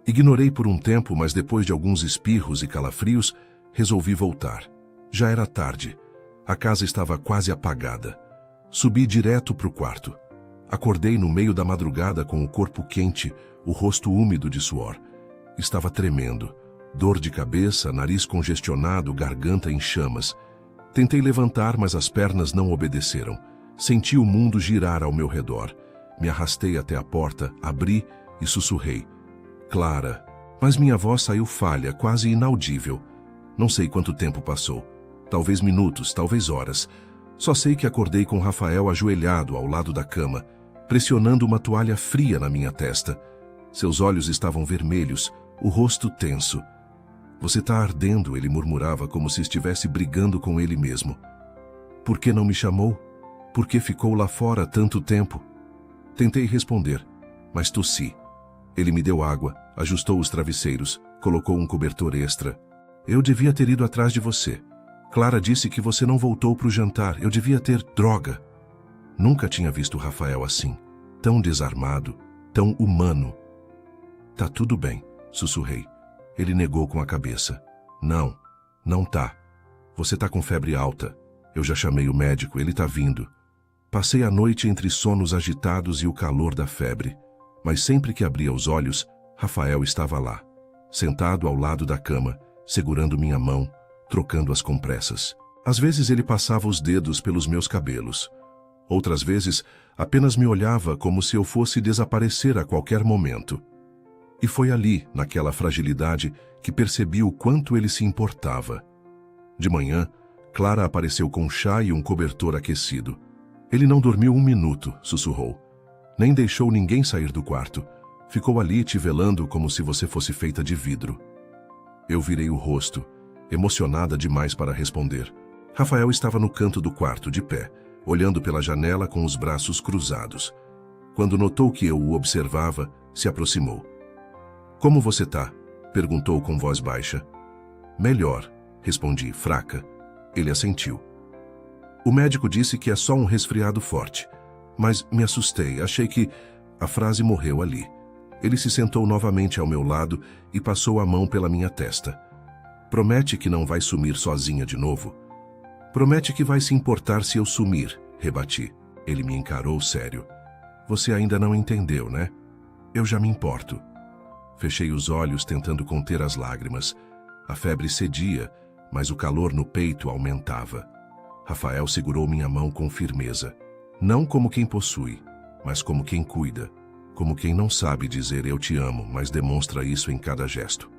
Ignorei por um tempo, mas depois de alguns espirros e calafrios, resolvi voltar. Já era tarde. A casa estava quase apagada. Subi direto para o quarto. Acordei no meio da madrugada com o corpo quente, o rosto úmido de suor. Estava tremendo. Dor de cabeça, nariz congestionado, garganta em chamas. Tentei levantar, mas as pernas não obedeceram. Senti o mundo girar ao meu redor. Me arrastei até a porta, abri e sussurrei. Clara. Mas minha voz saiu falha, quase inaudível. Não sei quanto tempo passou. Talvez minutos, talvez horas. Só sei que acordei com Rafael ajoelhado ao lado da cama, pressionando uma toalha fria na minha testa. Seus olhos estavam vermelhos, o rosto tenso. Você tá ardendo, ele murmurava como se estivesse brigando com ele mesmo. Por que não me chamou? Por que ficou lá fora tanto tempo? Tentei responder, mas tossi. Ele me deu água, ajustou os travesseiros, colocou um cobertor extra. Eu devia ter ido atrás de você. Clara disse que você não voltou para o jantar. Eu devia ter... Droga! Nunca tinha visto Rafael assim. Tão desarmado, tão humano. Tá tudo bem, sussurrei. Ele negou com a cabeça. Não, não tá. Você tá com febre alta. Eu já chamei o médico, ele tá vindo. Passei a noite entre sonos agitados e o calor da febre. Mas sempre que abria os olhos, Rafael estava lá, sentado ao lado da cama, segurando minha mão, trocando as compressas. Às vezes ele passava os dedos pelos meus cabelos. Outras vezes, apenas me olhava como se eu fosse desaparecer a qualquer momento. E foi ali, naquela fragilidade, que percebi o quanto ele se importava. De manhã, Clara apareceu com chá e um cobertor aquecido. Ele não dormiu um minuto, sussurrou. Nem deixou ninguém sair do quarto. Ficou ali te velando como se você fosse feita de vidro. Eu virei o rosto, emocionada demais para responder. Rafael estava no canto do quarto, de pé, olhando pela janela com os braços cruzados. Quando notou que eu o observava, se aproximou. Como você tá? Perguntou com voz baixa. Melhor, respondi, fraca. Ele assentiu. O médico disse que é só um resfriado forte. Mas me assustei, achei que... A frase morreu ali. Ele se sentou novamente ao meu lado e passou a mão pela minha testa. Promete que não vai sumir sozinha de novo? Promete que vai se importar se eu sumir, rebati. Ele me encarou sério. Você ainda não entendeu, né? Eu já me importo. Fechei os olhos tentando conter as lágrimas. A febre cedia, mas o calor no peito aumentava. Rafael segurou minha mão com firmeza. Não como quem possui, mas como quem cuida. Como quem não sabe dizer eu te amo, mas demonstra isso em cada gesto.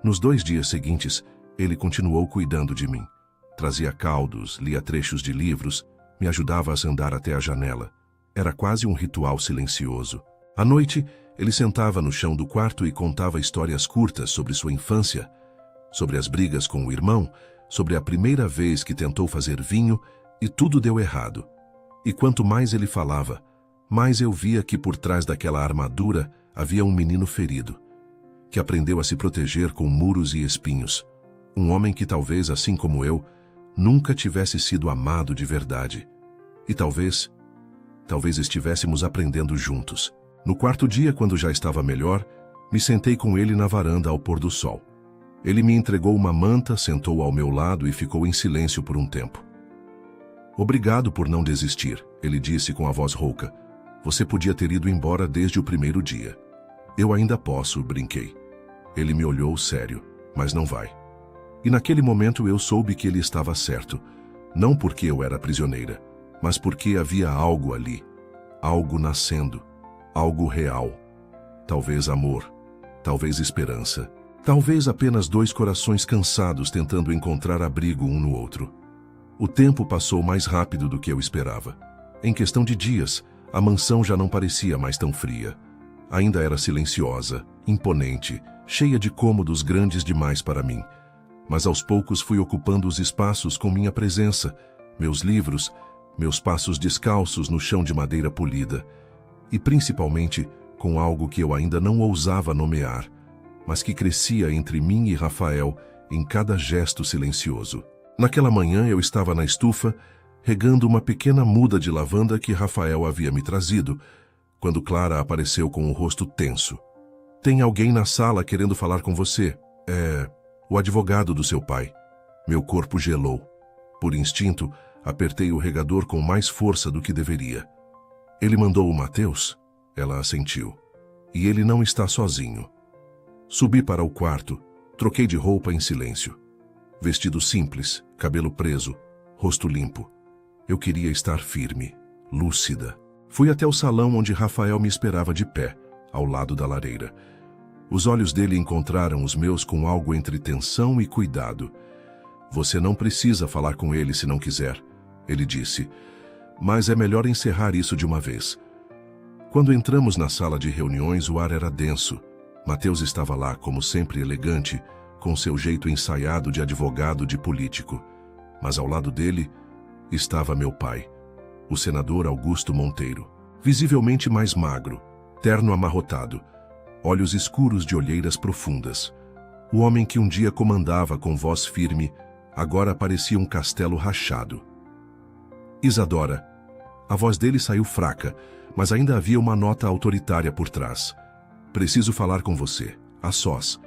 Nos 2 dias seguintes, ele continuou cuidando de mim. Trazia caldos, lia trechos de livros, me ajudava a andar até a janela. Era quase um ritual silencioso. À noite, ele sentava no chão do quarto e contava histórias curtas sobre sua infância, sobre as brigas com o irmão, sobre a primeira vez que tentou fazer vinho e tudo deu errado. E quanto mais ele falava, mais eu via que por trás daquela armadura havia um menino ferido, que aprendeu a se proteger com muros e espinhos. Um homem que talvez, assim como eu, nunca tivesse sido amado de verdade. E talvez estivéssemos aprendendo juntos. No 4º dia, quando já estava melhor, me sentei com ele na varanda ao pôr do sol. Ele me entregou uma manta, sentou ao meu lado e ficou em silêncio por um tempo. Obrigado por não desistir, ele disse com a voz rouca. Você podia ter ido embora desde o primeiro dia. Eu ainda posso, brinquei. Ele me olhou sério, mas não vai. E naquele momento eu soube que ele estava certo, não porque eu era prisioneira, mas porque havia algo ali, algo nascendo, algo real. Talvez amor, talvez esperança, talvez apenas 2 corações cansados tentando encontrar abrigo um no outro. O tempo passou mais rápido do que eu esperava. Em questão de dias, a mansão já não parecia mais tão fria. Ainda era silenciosa, imponente, cheia de cômodos grandes demais para mim. Mas aos poucos fui ocupando os espaços com minha presença, meus livros, meus passos descalços no chão de madeira polida, e principalmente com algo que eu ainda não ousava nomear, mas que crescia entre mim e Rafael em cada gesto silencioso. Naquela manhã eu estava na estufa, regando uma pequena muda de lavanda que Rafael havia me trazido, quando Clara apareceu com o rosto tenso. Tem alguém na sala querendo falar com você. O advogado do seu pai. Meu corpo gelou. Por instinto, apertei o regador com mais força do que deveria. Ele mandou o Mateus? Ela assentiu. E ele não está sozinho. Subi para o quarto, troquei de roupa em silêncio. Vestido simples, cabelo preso, rosto limpo. Eu queria estar firme, lúcida. Fui até o salão onde Rafael me esperava de pé, ao lado da lareira. Os olhos dele encontraram os meus com algo entre tensão e cuidado. Você não precisa falar com ele se não quiser, ele disse. Mas é melhor encerrar isso de uma vez. Quando entramos na sala de reuniões, o ar era denso. Mateus estava lá, como sempre elegante, com seu jeito ensaiado de advogado de político. Mas ao lado dele estava meu pai, o senador Augusto Monteiro, visivelmente mais magro, terno amarrotado, olhos escuros de olheiras profundas. O homem que um dia comandava com voz firme, agora parecia um castelo rachado. Isadora. A voz dele saiu fraca, mas ainda havia uma nota autoritária por trás. Preciso falar com você, a sós.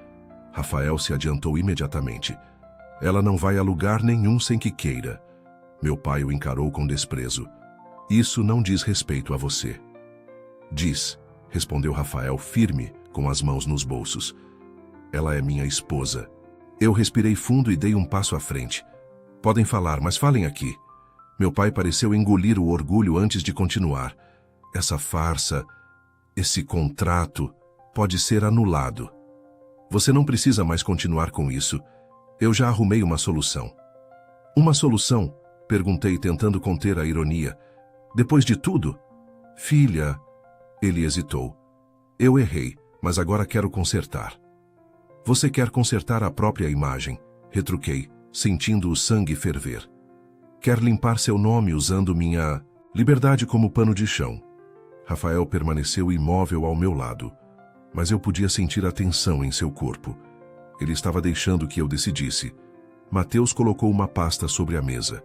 Rafael se adiantou imediatamente. Ela não vai a lugar nenhum sem que queira. Meu pai o encarou com desprezo. Isso não diz respeito a você. Diz, respondeu Rafael firme, com as mãos nos bolsos. Ela é minha esposa. Eu respirei fundo e dei um passo à frente. Podem falar, mas falem aqui. Meu pai pareceu engolir o orgulho antes de continuar. Essa farsa, esse contrato, pode ser anulado. Você não precisa mais continuar com isso. Eu já arrumei uma solução. Uma solução? Perguntei, tentando conter a ironia. Depois de tudo? Filha, ele hesitou. Eu errei, mas agora quero consertar. Você quer consertar a própria imagem, retruquei, sentindo o sangue ferver. Quer limpar seu nome usando minha liberdade como pano de chão. Rafael permaneceu imóvel ao meu lado, mas eu podia sentir a tensão em seu corpo. Ele estava deixando que eu decidisse. Mateus colocou uma pasta sobre a mesa.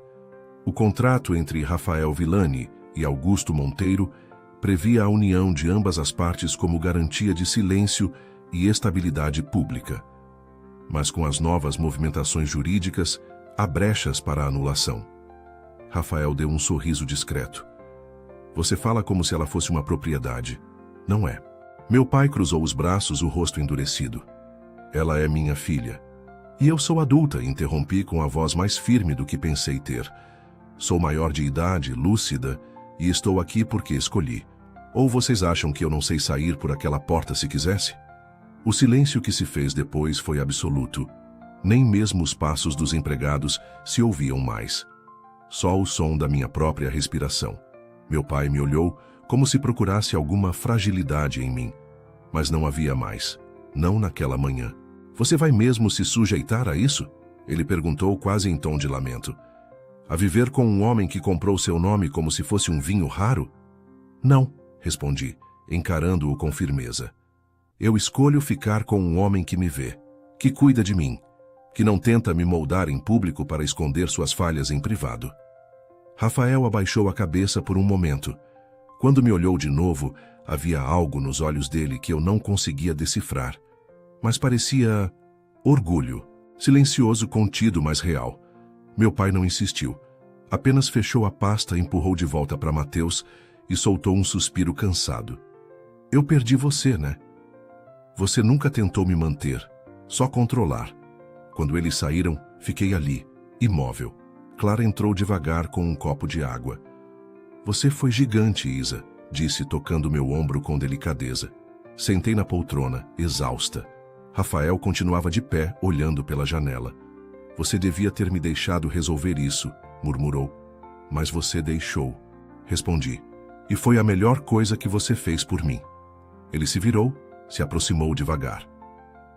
O contrato entre Rafael Villani e Augusto Monteiro previa a união de ambas as partes como garantia de silêncio e estabilidade pública. Mas com as novas movimentações jurídicas, há brechas para a anulação. Rafael deu um sorriso discreto. Você fala como se ela fosse uma propriedade. Não é. Meu pai cruzou os braços, o rosto endurecido. Ela é minha filha. E eu sou adulta, interrompi com a voz mais firme do que pensei ter. Sou maior de idade, lúcida, e estou aqui porque escolhi. Ou vocês acham que eu não sei sair por aquela porta se quisesse? O silêncio que se fez depois foi absoluto. Nem mesmo os passos dos empregados se ouviam mais. Só o som da minha própria respiração. Meu pai me olhou como se procurasse alguma fragilidade em mim. Mas não havia mais. Não naquela manhã. Você vai mesmo se sujeitar a isso? Ele perguntou quase em tom de lamento. A viver com um homem que comprou seu nome como se fosse um vinho raro? Não, respondi, encarando-o com firmeza. Eu escolho ficar com um homem que me vê, que cuida de mim, que não tenta me moldar em público para esconder suas falhas em privado. Rafael abaixou a cabeça por um momento. Quando me olhou de novo, havia algo nos olhos dele que eu não conseguia decifrar. Mas parecia orgulho, silencioso, contido, mas real. Meu pai não insistiu. Apenas fechou a pasta, empurrou de volta para Mateus e soltou um suspiro cansado. Eu perdi você, né? Você nunca tentou me manter, só controlar. Quando eles saíram, fiquei ali, imóvel. Clara entrou devagar com um copo de água. Você foi gigante, Isa, disse, tocando meu ombro com delicadeza. Sentei na poltrona, exausta. Rafael continuava de pé, olhando pela janela. Você devia ter me deixado resolver isso, murmurou. Mas você deixou, respondi. E foi a melhor coisa que você fez por mim. Ele se virou, se aproximou devagar.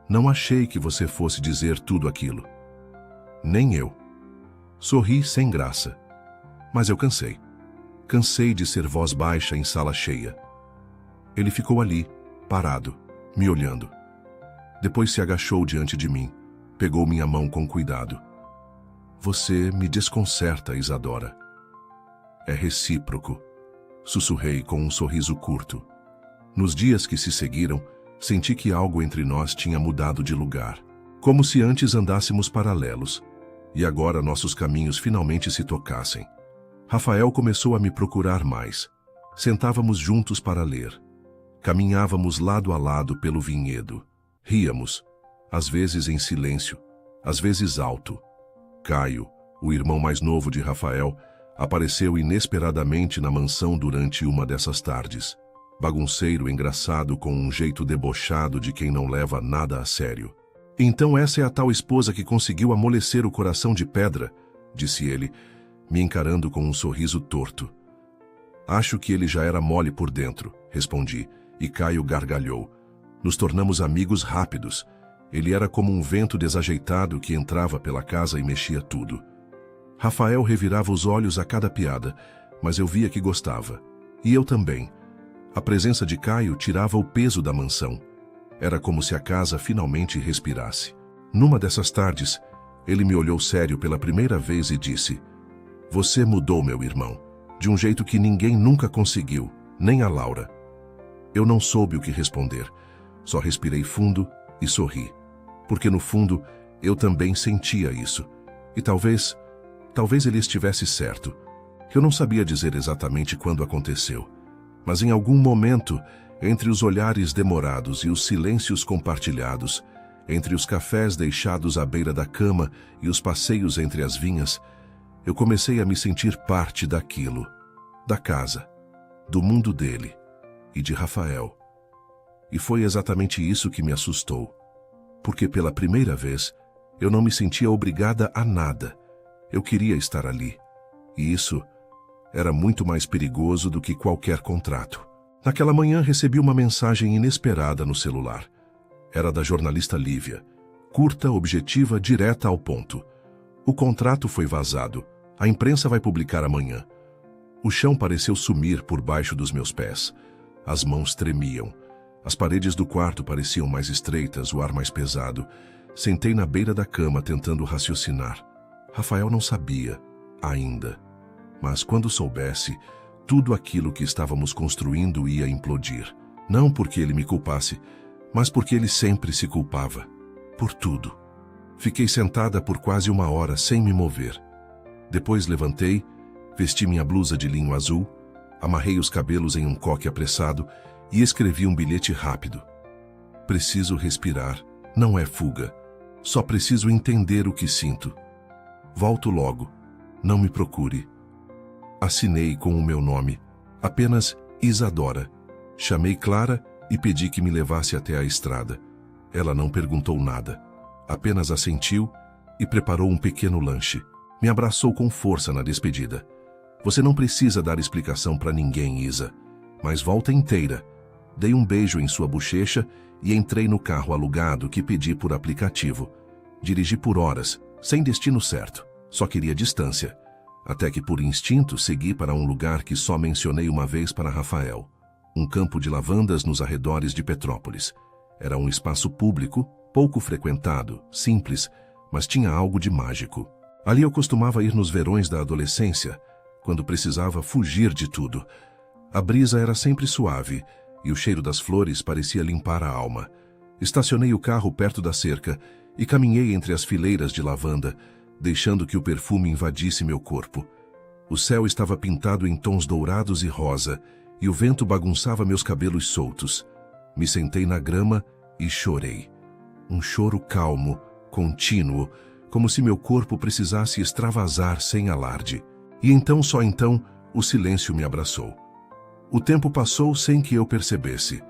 Não achei que você fosse dizer tudo aquilo. Nem eu. Sorri sem graça. Mas eu cansei. Cansei de ser voz baixa em sala cheia. Ele ficou ali, parado, me olhando. Depois se agachou diante de mim, pegou minha mão com cuidado. Você me desconcerta, Isadora. É recíproco, sussurrei com um sorriso curto. Nos dias que se seguiram, senti que algo entre nós tinha mudado de lugar. Como se antes andássemos paralelos, e agora nossos caminhos finalmente se tocassem. Rafael começou a me procurar mais. Sentávamos juntos para ler. Caminhávamos lado a lado pelo vinhedo. Ríamos, às vezes em silêncio, às vezes alto. Caio, o irmão mais novo de Rafael, apareceu inesperadamente na mansão durante uma dessas tardes. Bagunceiro, engraçado, com um jeito debochado de quem não leva nada a sério. Então essa é a tal esposa que conseguiu amolecer o coração de pedra, disse ele, me encarando com um sorriso torto. Acho que ele já era mole por dentro, respondi, e Caio gargalhou. Nos tornamos amigos rápidos. Ele era como um vento desajeitado que entrava pela casa e mexia tudo. Rafael revirava os olhos a cada piada, mas eu via que gostava. E eu também. A presença de Caio tirava o peso da mansão. Era como se a casa finalmente respirasse. Numa dessas tardes, ele me olhou sério pela primeira vez e disse: Você mudou, meu irmão, de um jeito que ninguém nunca conseguiu, nem a Laura. Eu não soube o que responder. Só respirei fundo e sorri, porque no fundo eu também sentia isso. E talvez ele estivesse certo. Eu não sabia dizer exatamente quando aconteceu, mas em algum momento, entre os olhares demorados e os silêncios compartilhados, entre os cafés deixados à beira da cama e os passeios entre as vinhas, eu comecei a me sentir parte daquilo, da casa, do mundo dele e de Rafael. E foi exatamente isso que me assustou, porque pela primeira vez eu não me sentia obrigada a nada. Eu queria estar ali, e isso era muito mais perigoso do que qualquer contrato. Naquela manhã recebi uma mensagem inesperada no celular. Era da jornalista Lívia, curta, objetiva, direta ao ponto. O contrato foi vazado, a imprensa vai publicar amanhã. O chão pareceu sumir por baixo dos meus pés. As mãos tremiam. As paredes do quarto pareciam mais estreitas, o ar mais pesado. Sentei na beira da cama tentando raciocinar. Rafael não sabia, ainda. Mas quando soubesse, tudo aquilo que estávamos construindo ia implodir. Não porque ele me culpasse, mas porque ele sempre se culpava. Por tudo. Fiquei sentada por quase 1 hora sem me mover. Depois levantei, vesti minha blusa de linho azul, amarrei os cabelos em um coque apressado e escrevi um bilhete rápido. Preciso respirar, não é fuga. Só preciso entender o que sinto. Volto logo. Não me procure. Assinei com o meu nome, apenas Isadora. Chamei Clara e pedi que me levasse até a estrada. Ela não perguntou nada, apenas assentiu e preparou um pequeno lanche. Me abraçou com força na despedida. Você não precisa dar explicação para ninguém, Isa, mas volta inteira. Dei um beijo em sua bochecha e entrei no carro alugado que pedi por aplicativo. Dirigi por horas, sem destino certo. Só queria distância. Até que, por instinto, segui para um lugar que só mencionei uma vez para Rafael. Um campo de lavandas nos arredores de Petrópolis. Era um espaço público, pouco frequentado, simples, mas tinha algo de mágico. Ali eu costumava ir nos verões da adolescência, quando precisava fugir de tudo. A brisa era sempre suave e o cheiro das flores parecia limpar a alma. Estacionei o carro perto da cerca e caminhei entre as fileiras de lavanda, deixando que o perfume invadisse meu corpo. O céu estava pintado em tons dourados e rosa, e o vento bagunçava meus cabelos soltos. Me sentei na grama e chorei. Um choro calmo, contínuo, como se meu corpo precisasse extravasar sem alarde. E então, só então, o silêncio me abraçou. O tempo passou sem que eu percebesse.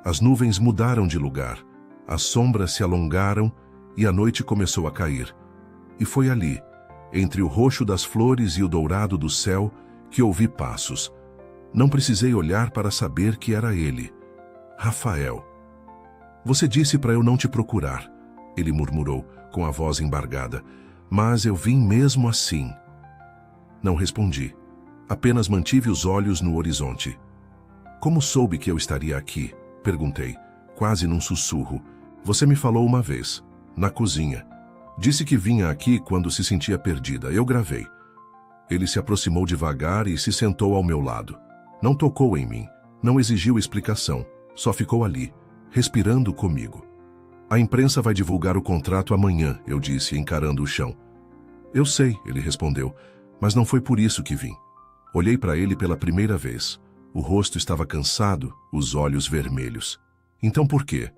As nuvens mudaram de lugar, as sombras se alongaram e a noite começou a cair. E foi ali, entre o roxo das flores e o dourado do céu, que ouvi passos. Não precisei olhar para saber que era ele. Rafael. Você disse para eu não te procurar, ele murmurou, com a voz embargada, mas eu vim mesmo assim. Não respondi. Apenas mantive os olhos no horizonte. Como soube que eu estaria aqui? Perguntei, quase num sussurro. Você me falou uma vez, na cozinha. Disse que vinha aqui quando se sentia perdida. Eu gravei. Ele se aproximou devagar e se sentou ao meu lado. Não tocou em mim, não exigiu explicação, só ficou ali, respirando comigo. A imprensa vai divulgar o contrato amanhã, eu disse, encarando o chão. Eu sei, ele respondeu, mas não foi por isso que vim. Olhei para ele pela primeira vez. O rosto estava cansado, os olhos vermelhos. Então por quê?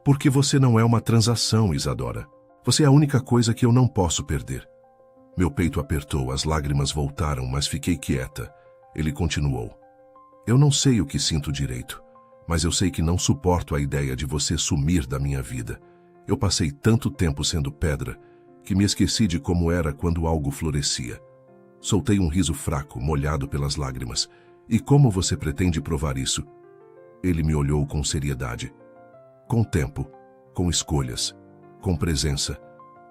Porque você não é uma transação, Isadora. Você é a única coisa que eu não posso perder. Meu peito apertou, as lágrimas voltaram, mas fiquei quieta. Ele continuou. Eu não sei o que sinto direito, mas eu sei que não suporto a ideia de você sumir da minha vida. Eu passei tanto tempo sendo pedra, que me esqueci de como era quando algo florescia. Soltei um riso fraco, molhado pelas lágrimas. E como você pretende provar isso? Ele me olhou com seriedade. Com tempo, com escolhas, com presença.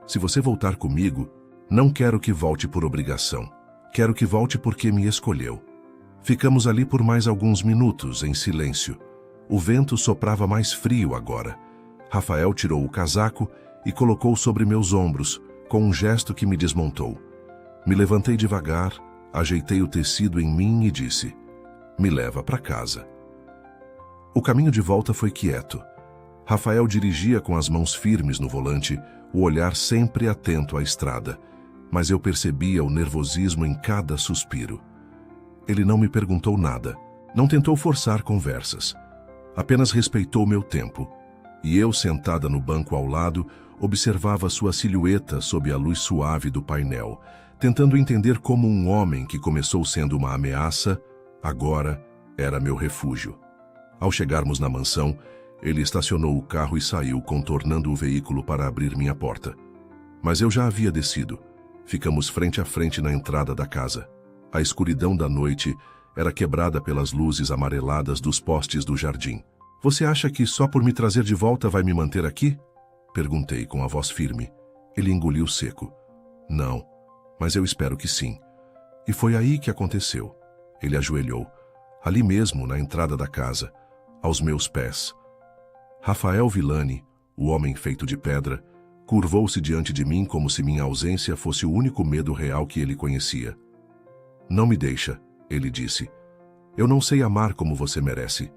Se você voltar comigo, não quero que volte por obrigação. Quero que volte porque me escolheu. Ficamos ali por mais alguns minutos, em silêncio. O vento soprava mais frio agora. Rafael tirou o casaco e colocou sobre meus ombros, com um gesto que me desmontou. Me levantei devagar, ajeitei o tecido em mim e disse, me leva para casa. O caminho de volta foi quieto. Rafael dirigia com as mãos firmes no volante, o olhar sempre atento à estrada, mas eu percebia o nervosismo em cada suspiro. Ele não me perguntou nada, não tentou forçar conversas. Apenas respeitou meu tempo. E eu, sentada no banco ao lado, observava sua silhueta sob a luz suave do painel, tentando entender como um homem que começou sendo uma ameaça, agora era meu refúgio. Ao chegarmos na mansão, ele estacionou o carro e saiu, contornando o veículo para abrir minha porta. Mas eu já havia descido. Ficamos frente a frente na entrada da casa. A escuridão da noite era quebrada pelas luzes amareladas dos postes do jardim. Você acha que só por me trazer de volta vai me manter aqui? Perguntei com a voz firme. Ele engoliu seco. Não, mas eu espero que sim. E foi aí que aconteceu. Ele ajoelhou, ali mesmo na entrada da casa, aos meus pés. Rafael Villani, o homem feito de pedra, curvou-se diante de mim como se minha ausência fosse o único medo real que ele conhecia. Não me deixa, ele disse. Eu não sei amar como você merece,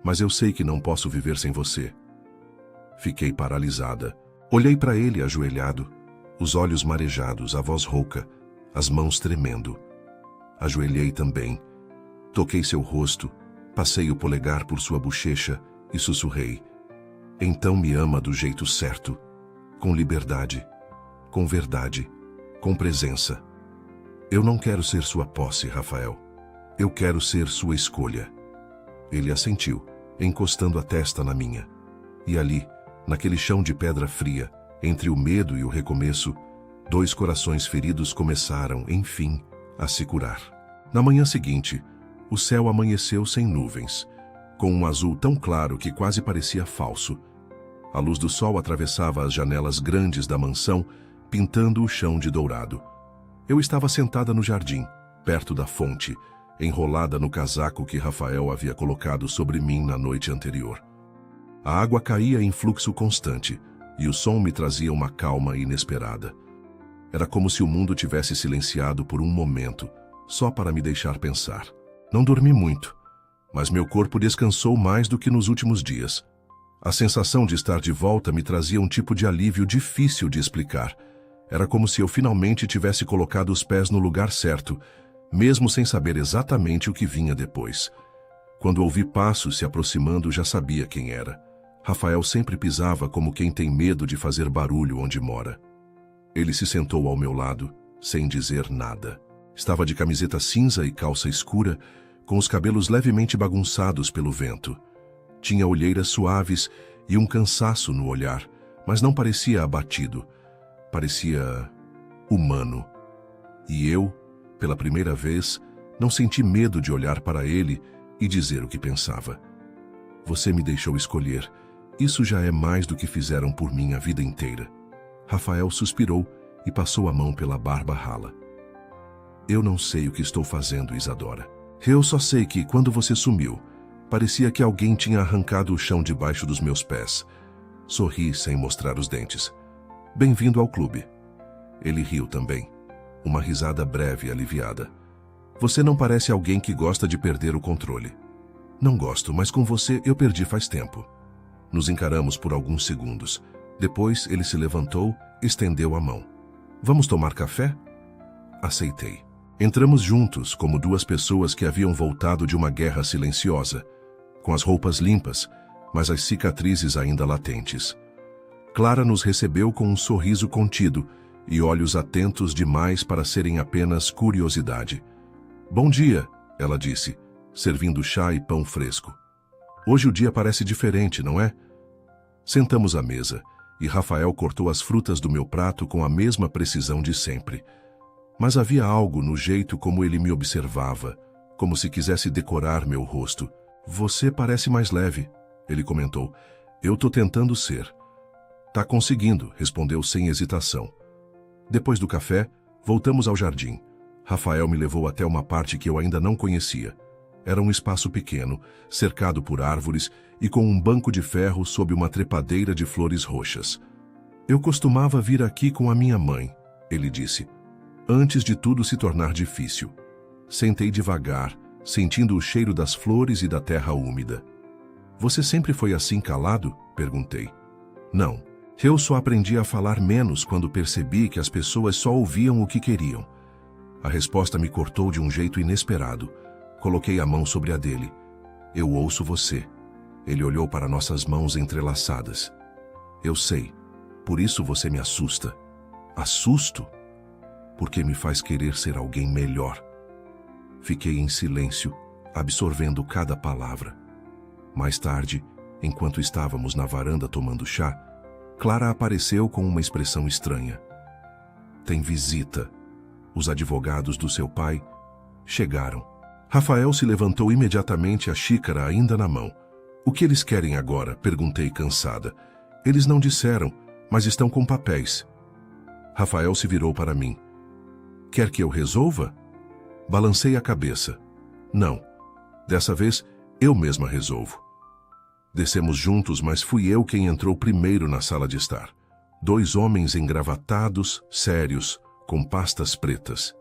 mas eu sei que não posso viver sem você. Fiquei paralisada. Olhei para ele ajoelhado, os olhos marejados, a voz rouca, as mãos tremendo. Ajoelhei também. Toquei seu rosto, Passei o polegar por sua bochecha e sussurrei: então me ama do jeito certo, com liberdade, com verdade, com presença. Eu não quero ser sua posse, Rafael. Eu quero ser sua escolha. Ele assentiu, encostando a testa na minha. E ali, naquele chão de pedra fria, entre o medo e o recomeço, dois corações feridos começaram, enfim, a se curar. Na manhã seguinte, o céu amanheceu sem nuvens, com um azul tão claro que quase parecia falso. A luz do sol atravessava as janelas grandes da mansão, pintando o chão de dourado. Eu estava sentada no jardim, perto da fonte, enrolada no casaco que Rafael havia colocado sobre mim na noite anterior. A água caía em fluxo constante, e o som me trazia uma calma inesperada. Era como se o mundo tivesse silenciado por um momento, só para me deixar pensar. Não dormi muito, mas meu corpo descansou mais do que nos últimos dias. A sensação de estar de volta me trazia um tipo de alívio difícil de explicar. Era como se eu finalmente tivesse colocado os pés no lugar certo, mesmo sem saber exatamente o que vinha depois. Quando ouvi passos se aproximando, já sabia quem era. Rafael sempre pisava como quem tem medo de fazer barulho onde mora. Ele se sentou ao meu lado, sem dizer nada. Estava de camiseta cinza e calça escura, com os cabelos levemente bagunçados pelo vento. Tinha olheiras suaves e um cansaço no olhar, mas não parecia abatido. Parecia humano. E eu, pela primeira vez, não senti medo de olhar para ele e dizer o que pensava. Você me deixou escolher. Isso já é mais do que fizeram por mim a vida inteira. Rafael suspirou e passou a mão pela barba rala. Eu não sei o que estou fazendo, Isadora. Eu só sei que, quando você sumiu, parecia que alguém tinha arrancado o chão debaixo dos meus pés. Sorri sem mostrar os dentes. Bem-vindo ao clube. Ele riu também. Uma risada breve e aliviada. Você não parece alguém que gosta de perder o controle. Não gosto, mas com você eu perdi faz tempo. Nos encaramos por alguns segundos. Depois ele se levantou, estendeu a mão. Vamos tomar café? Aceitei. Entramos juntos, como duas pessoas que haviam voltado de uma guerra silenciosa, com as roupas limpas, mas as cicatrizes ainda latentes. Clara nos recebeu com um sorriso contido e olhos atentos demais para serem apenas curiosidade. Bom dia, ela disse, servindo chá e pão fresco. Hoje o dia parece diferente, não é? Sentamos à mesa, e Rafael cortou as frutas do meu prato com a mesma precisão de sempre. Mas havia algo no jeito como ele me observava, como se quisesse decorar meu rosto. Você parece mais leve, ele comentou. Eu tô tentando ser. Tá conseguindo, respondeu sem hesitação. Depois do café, voltamos ao jardim. Rafael me levou até uma parte que eu ainda não conhecia. Era um espaço pequeno, cercado por árvores e com um banco de ferro sob uma trepadeira de flores roxas. Eu costumava vir aqui com a minha mãe, ele disse, antes de tudo se tornar difícil. Sentei devagar, sentindo o cheiro das flores e da terra úmida. Você sempre foi assim calado? Perguntei. Não. Eu só aprendi a falar menos quando percebi que as pessoas só ouviam o que queriam. A resposta me cortou de um jeito inesperado. Coloquei a mão sobre a dele. Eu ouço você. Ele olhou para nossas mãos entrelaçadas. Eu sei. Por isso você me assusta. Assusto? Porque me faz querer ser alguém melhor. Fiquei em silêncio, absorvendo cada palavra. Mais tarde, enquanto estávamos na varanda tomando chá, Clara apareceu com uma expressão estranha. Tem visita. Os advogados do seu pai chegaram. Rafael se levantou imediatamente, a xícara ainda na mão. O que eles querem agora? Perguntei cansada. Eles não disseram, mas estão com papéis. Rafael se virou para mim. Quer que eu resolva? Balancei a cabeça. Não. Dessa vez, eu mesma resolvo. Descemos juntos, mas fui eu quem entrou primeiro na sala de estar. Dois homens engravatados, sérios, com pastas pretas.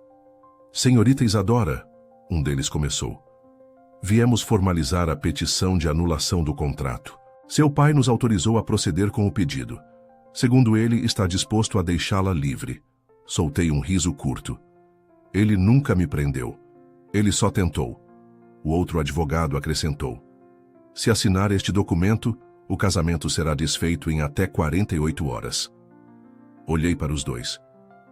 Senhorita Isadora, um deles começou. Viemos formalizar a petição de anulação do contrato. Seu pai nos autorizou a proceder com o pedido. Segundo ele, está disposto a deixá-la livre. Soltei um riso curto. Ele nunca me prendeu. Ele só tentou. O outro advogado acrescentou: se assinar este documento, o casamento será desfeito em até 48 horas. Olhei para os dois.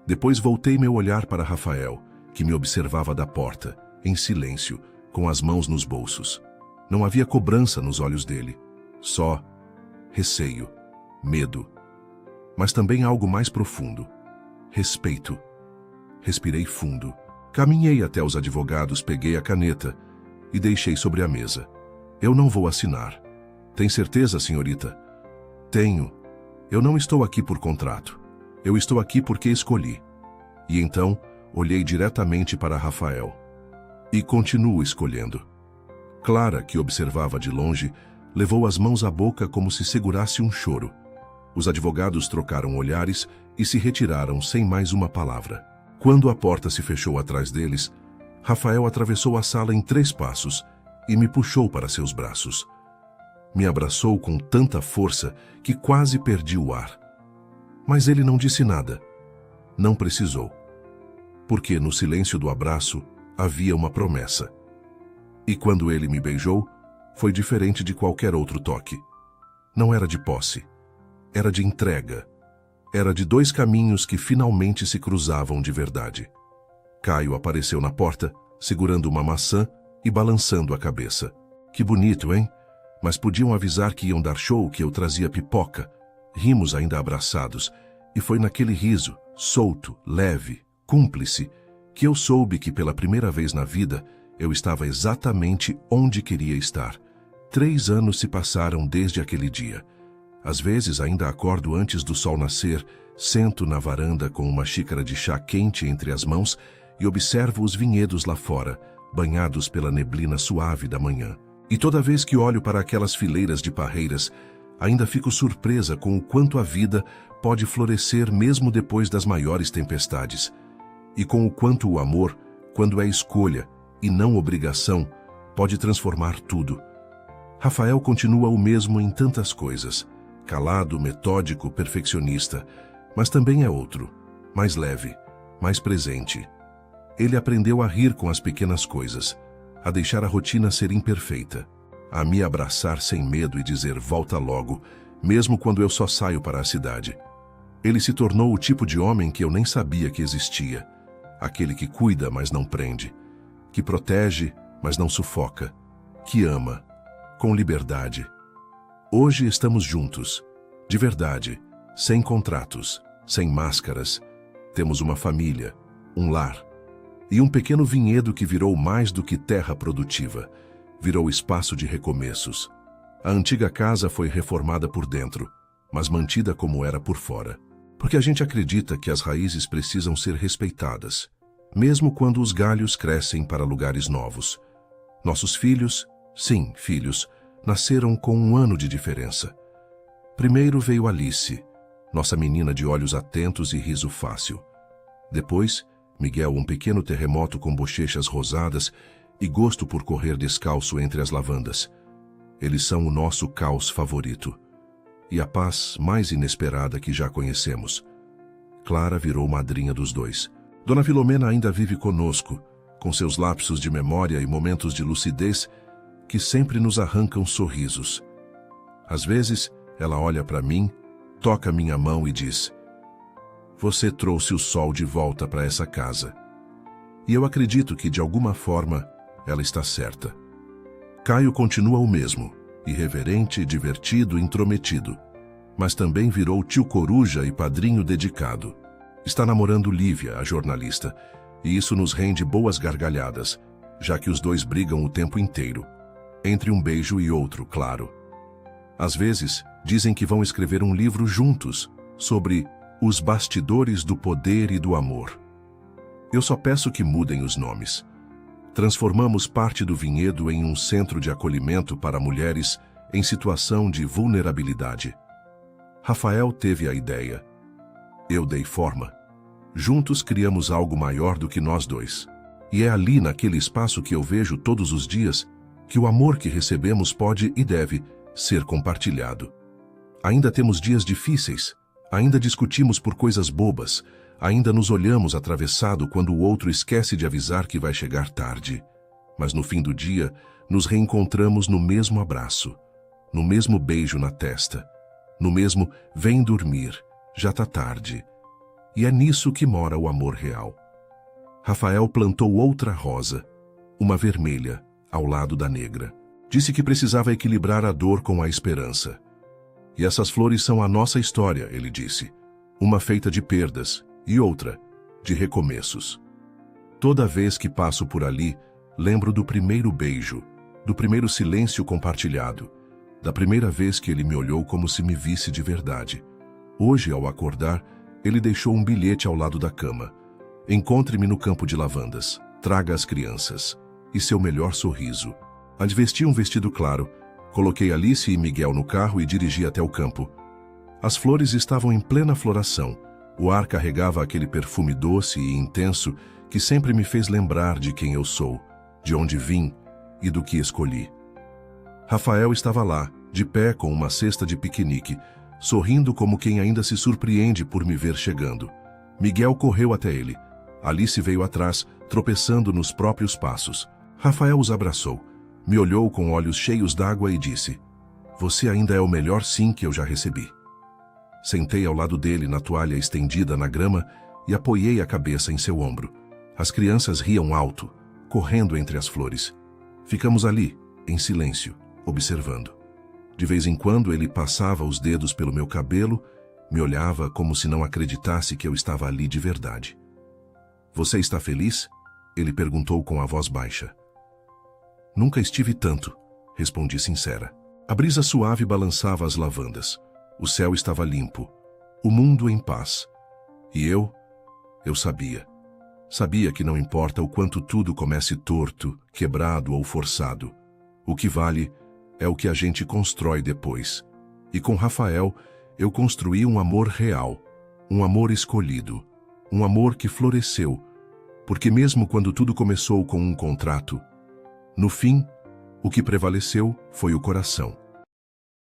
Depois voltei meu olhar para Rafael, que me observava da porta, em silêncio, com as mãos nos bolsos. Não havia cobrança nos olhos dele. Só receio, medo. Mas também algo mais profundo. Respeito. Respirei fundo. Caminhei até os advogados, peguei a caneta e deixei sobre a mesa. Eu não vou assinar. Tem certeza, senhorita? Tenho. Eu não estou aqui por contrato. Eu estou aqui porque escolhi. E então, olhei diretamente para Rafael. E continuo escolhendo. Clara, que observava de longe, levou as mãos à boca como se segurasse um choro. Os advogados trocaram olhares e se retiraram sem mais uma palavra. Quando a porta se fechou atrás deles, Rafael atravessou a sala em 3 passos e me puxou para seus braços. Me abraçou com tanta força que quase perdi o ar. Mas ele não disse nada. Não precisou. Porque no silêncio do abraço havia uma promessa. E quando ele me beijou, foi diferente de qualquer outro toque. Não era de posse. Era de entrega. Era de 2 caminhos que finalmente se cruzavam de verdade. Caio apareceu na porta, segurando uma maçã e balançando a cabeça. Que bonito, hein? Mas podiam avisar que iam dar show, que eu trazia pipoca. Rimos ainda abraçados, e foi naquele riso, solto, leve, cúmplice, que eu soube que pela primeira vez na vida eu estava exatamente onde queria estar. 3 anos se passaram desde aquele dia. Às vezes ainda acordo antes do sol nascer, sento na varanda com uma xícara de chá quente entre as mãos e observo os vinhedos lá fora, banhados pela neblina suave da manhã. E toda vez que olho para aquelas fileiras de parreiras, ainda fico surpresa com o quanto a vida pode florescer mesmo depois das maiores tempestades. E com o quanto o amor, quando é escolha e não obrigação, pode transformar tudo. Rafael continua o mesmo em tantas coisas. Calado, metódico, perfeccionista, mas também é outro, mais leve, mais presente. Ele aprendeu a rir com as pequenas coisas, a deixar a rotina ser imperfeita, a me abraçar sem medo e dizer volta logo, mesmo quando eu só saio para a cidade. Ele se tornou o tipo de homem que eu nem sabia que existia, aquele que cuida, mas não prende, que protege, mas não sufoca, que ama, com liberdade. Hoje estamos juntos, de verdade, sem contratos, sem máscaras. Temos uma família, um lar e um pequeno vinhedo que virou mais do que terra produtiva, virou espaço de recomeços. A antiga casa foi reformada por dentro, mas mantida como era por fora, porque a gente acredita que as raízes precisam ser respeitadas, mesmo quando os galhos crescem para lugares novos. Nossos filhos, sim, filhos, nasceram com 1 ano de diferença. Primeiro veio Alice, nossa menina de olhos atentos e riso fácil. Depois, Miguel, um pequeno terremoto com bochechas rosadas e gosto por correr descalço entre as lavandas. Eles são o nosso caos favorito. E a paz mais inesperada que já conhecemos. Clara virou madrinha dos 2. Dona Filomena ainda vive conosco, com seus lapsos de memória e momentos de lucidez que sempre nos arrancam sorrisos. Às vezes, ela olha para mim, toca minha mão e diz: você trouxe o sol de volta para essa casa. E eu acredito que, de alguma forma, ela está certa. Caio continua o mesmo, irreverente, divertido, intrometido. Mas também virou tio coruja e padrinho dedicado. Está namorando Lívia, a jornalista, e isso nos rende boas gargalhadas, já que os 2 brigam o tempo inteiro. Entre um beijo e outro, claro. Às vezes, dizem que vão escrever um livro juntos, sobre os bastidores do poder e do amor. Eu só peço que mudem os nomes. Transformamos parte do vinhedo em um centro de acolhimento para mulheres em situação de vulnerabilidade. Rafael teve a ideia. Eu dei forma. Juntos criamos algo maior do que nós 2. E é ali, naquele espaço que eu vejo todos os dias, que o amor que recebemos pode e deve ser compartilhado. Ainda temos dias difíceis, ainda discutimos por coisas bobas, ainda nos olhamos atravessado quando o outro esquece de avisar que vai chegar tarde. Mas no fim do dia, nos reencontramos no mesmo abraço, no mesmo beijo na testa, no mesmo "vem dormir, já tá tarde". E é nisso que mora o amor real. Rafael plantou outra rosa, uma vermelha, ao lado da negra. Disse que precisava equilibrar a dor com a esperança. E essas flores são a nossa história, ele disse. Uma feita de perdas e outra de recomeços. Toda vez que passo por ali, lembro do primeiro beijo, do primeiro silêncio compartilhado, da primeira vez que ele me olhou como se me visse de verdade. Hoje, ao acordar, ele deixou um bilhete ao lado da cama. Encontre-me no campo de lavandas, traga as crianças e seu melhor sorriso. Vesti um vestido claro, coloquei Alice e Miguel no carro e dirigi até o campo. As flores estavam em plena floração. O ar carregava aquele perfume doce e intenso que sempre me fez lembrar de quem eu sou, de onde vim e do que escolhi. Rafael estava lá, de pé com uma cesta de piquenique, sorrindo como quem ainda se surpreende por me ver chegando. Miguel correu até ele. Alice veio atrás, tropeçando nos próprios passos. Rafael os abraçou, me olhou com olhos cheios d'água e disse: "Você ainda é o melhor sim que eu já recebi". Sentei ao lado dele na toalha estendida na grama e apoiei a cabeça em seu ombro. As crianças riam alto, correndo entre as flores. Ficamos ali, em silêncio, observando. De vez em quando ele passava os dedos pelo meu cabelo, me olhava como se não acreditasse que eu estava ali de verdade. "Você está feliz?" Ele perguntou com a voz baixa. "Nunca estive tanto", respondi sincera. A brisa suave balançava as lavandas. O céu estava limpo, o mundo em paz. E eu sabia. Sabia que não importa o quanto tudo comece torto, quebrado ou forçado. O que vale é o que a gente constrói depois. E com Rafael, eu construí um amor real, um amor escolhido, um amor que floresceu, porque mesmo quando tudo começou com um contrato, no fim, o que prevaleceu foi o coração.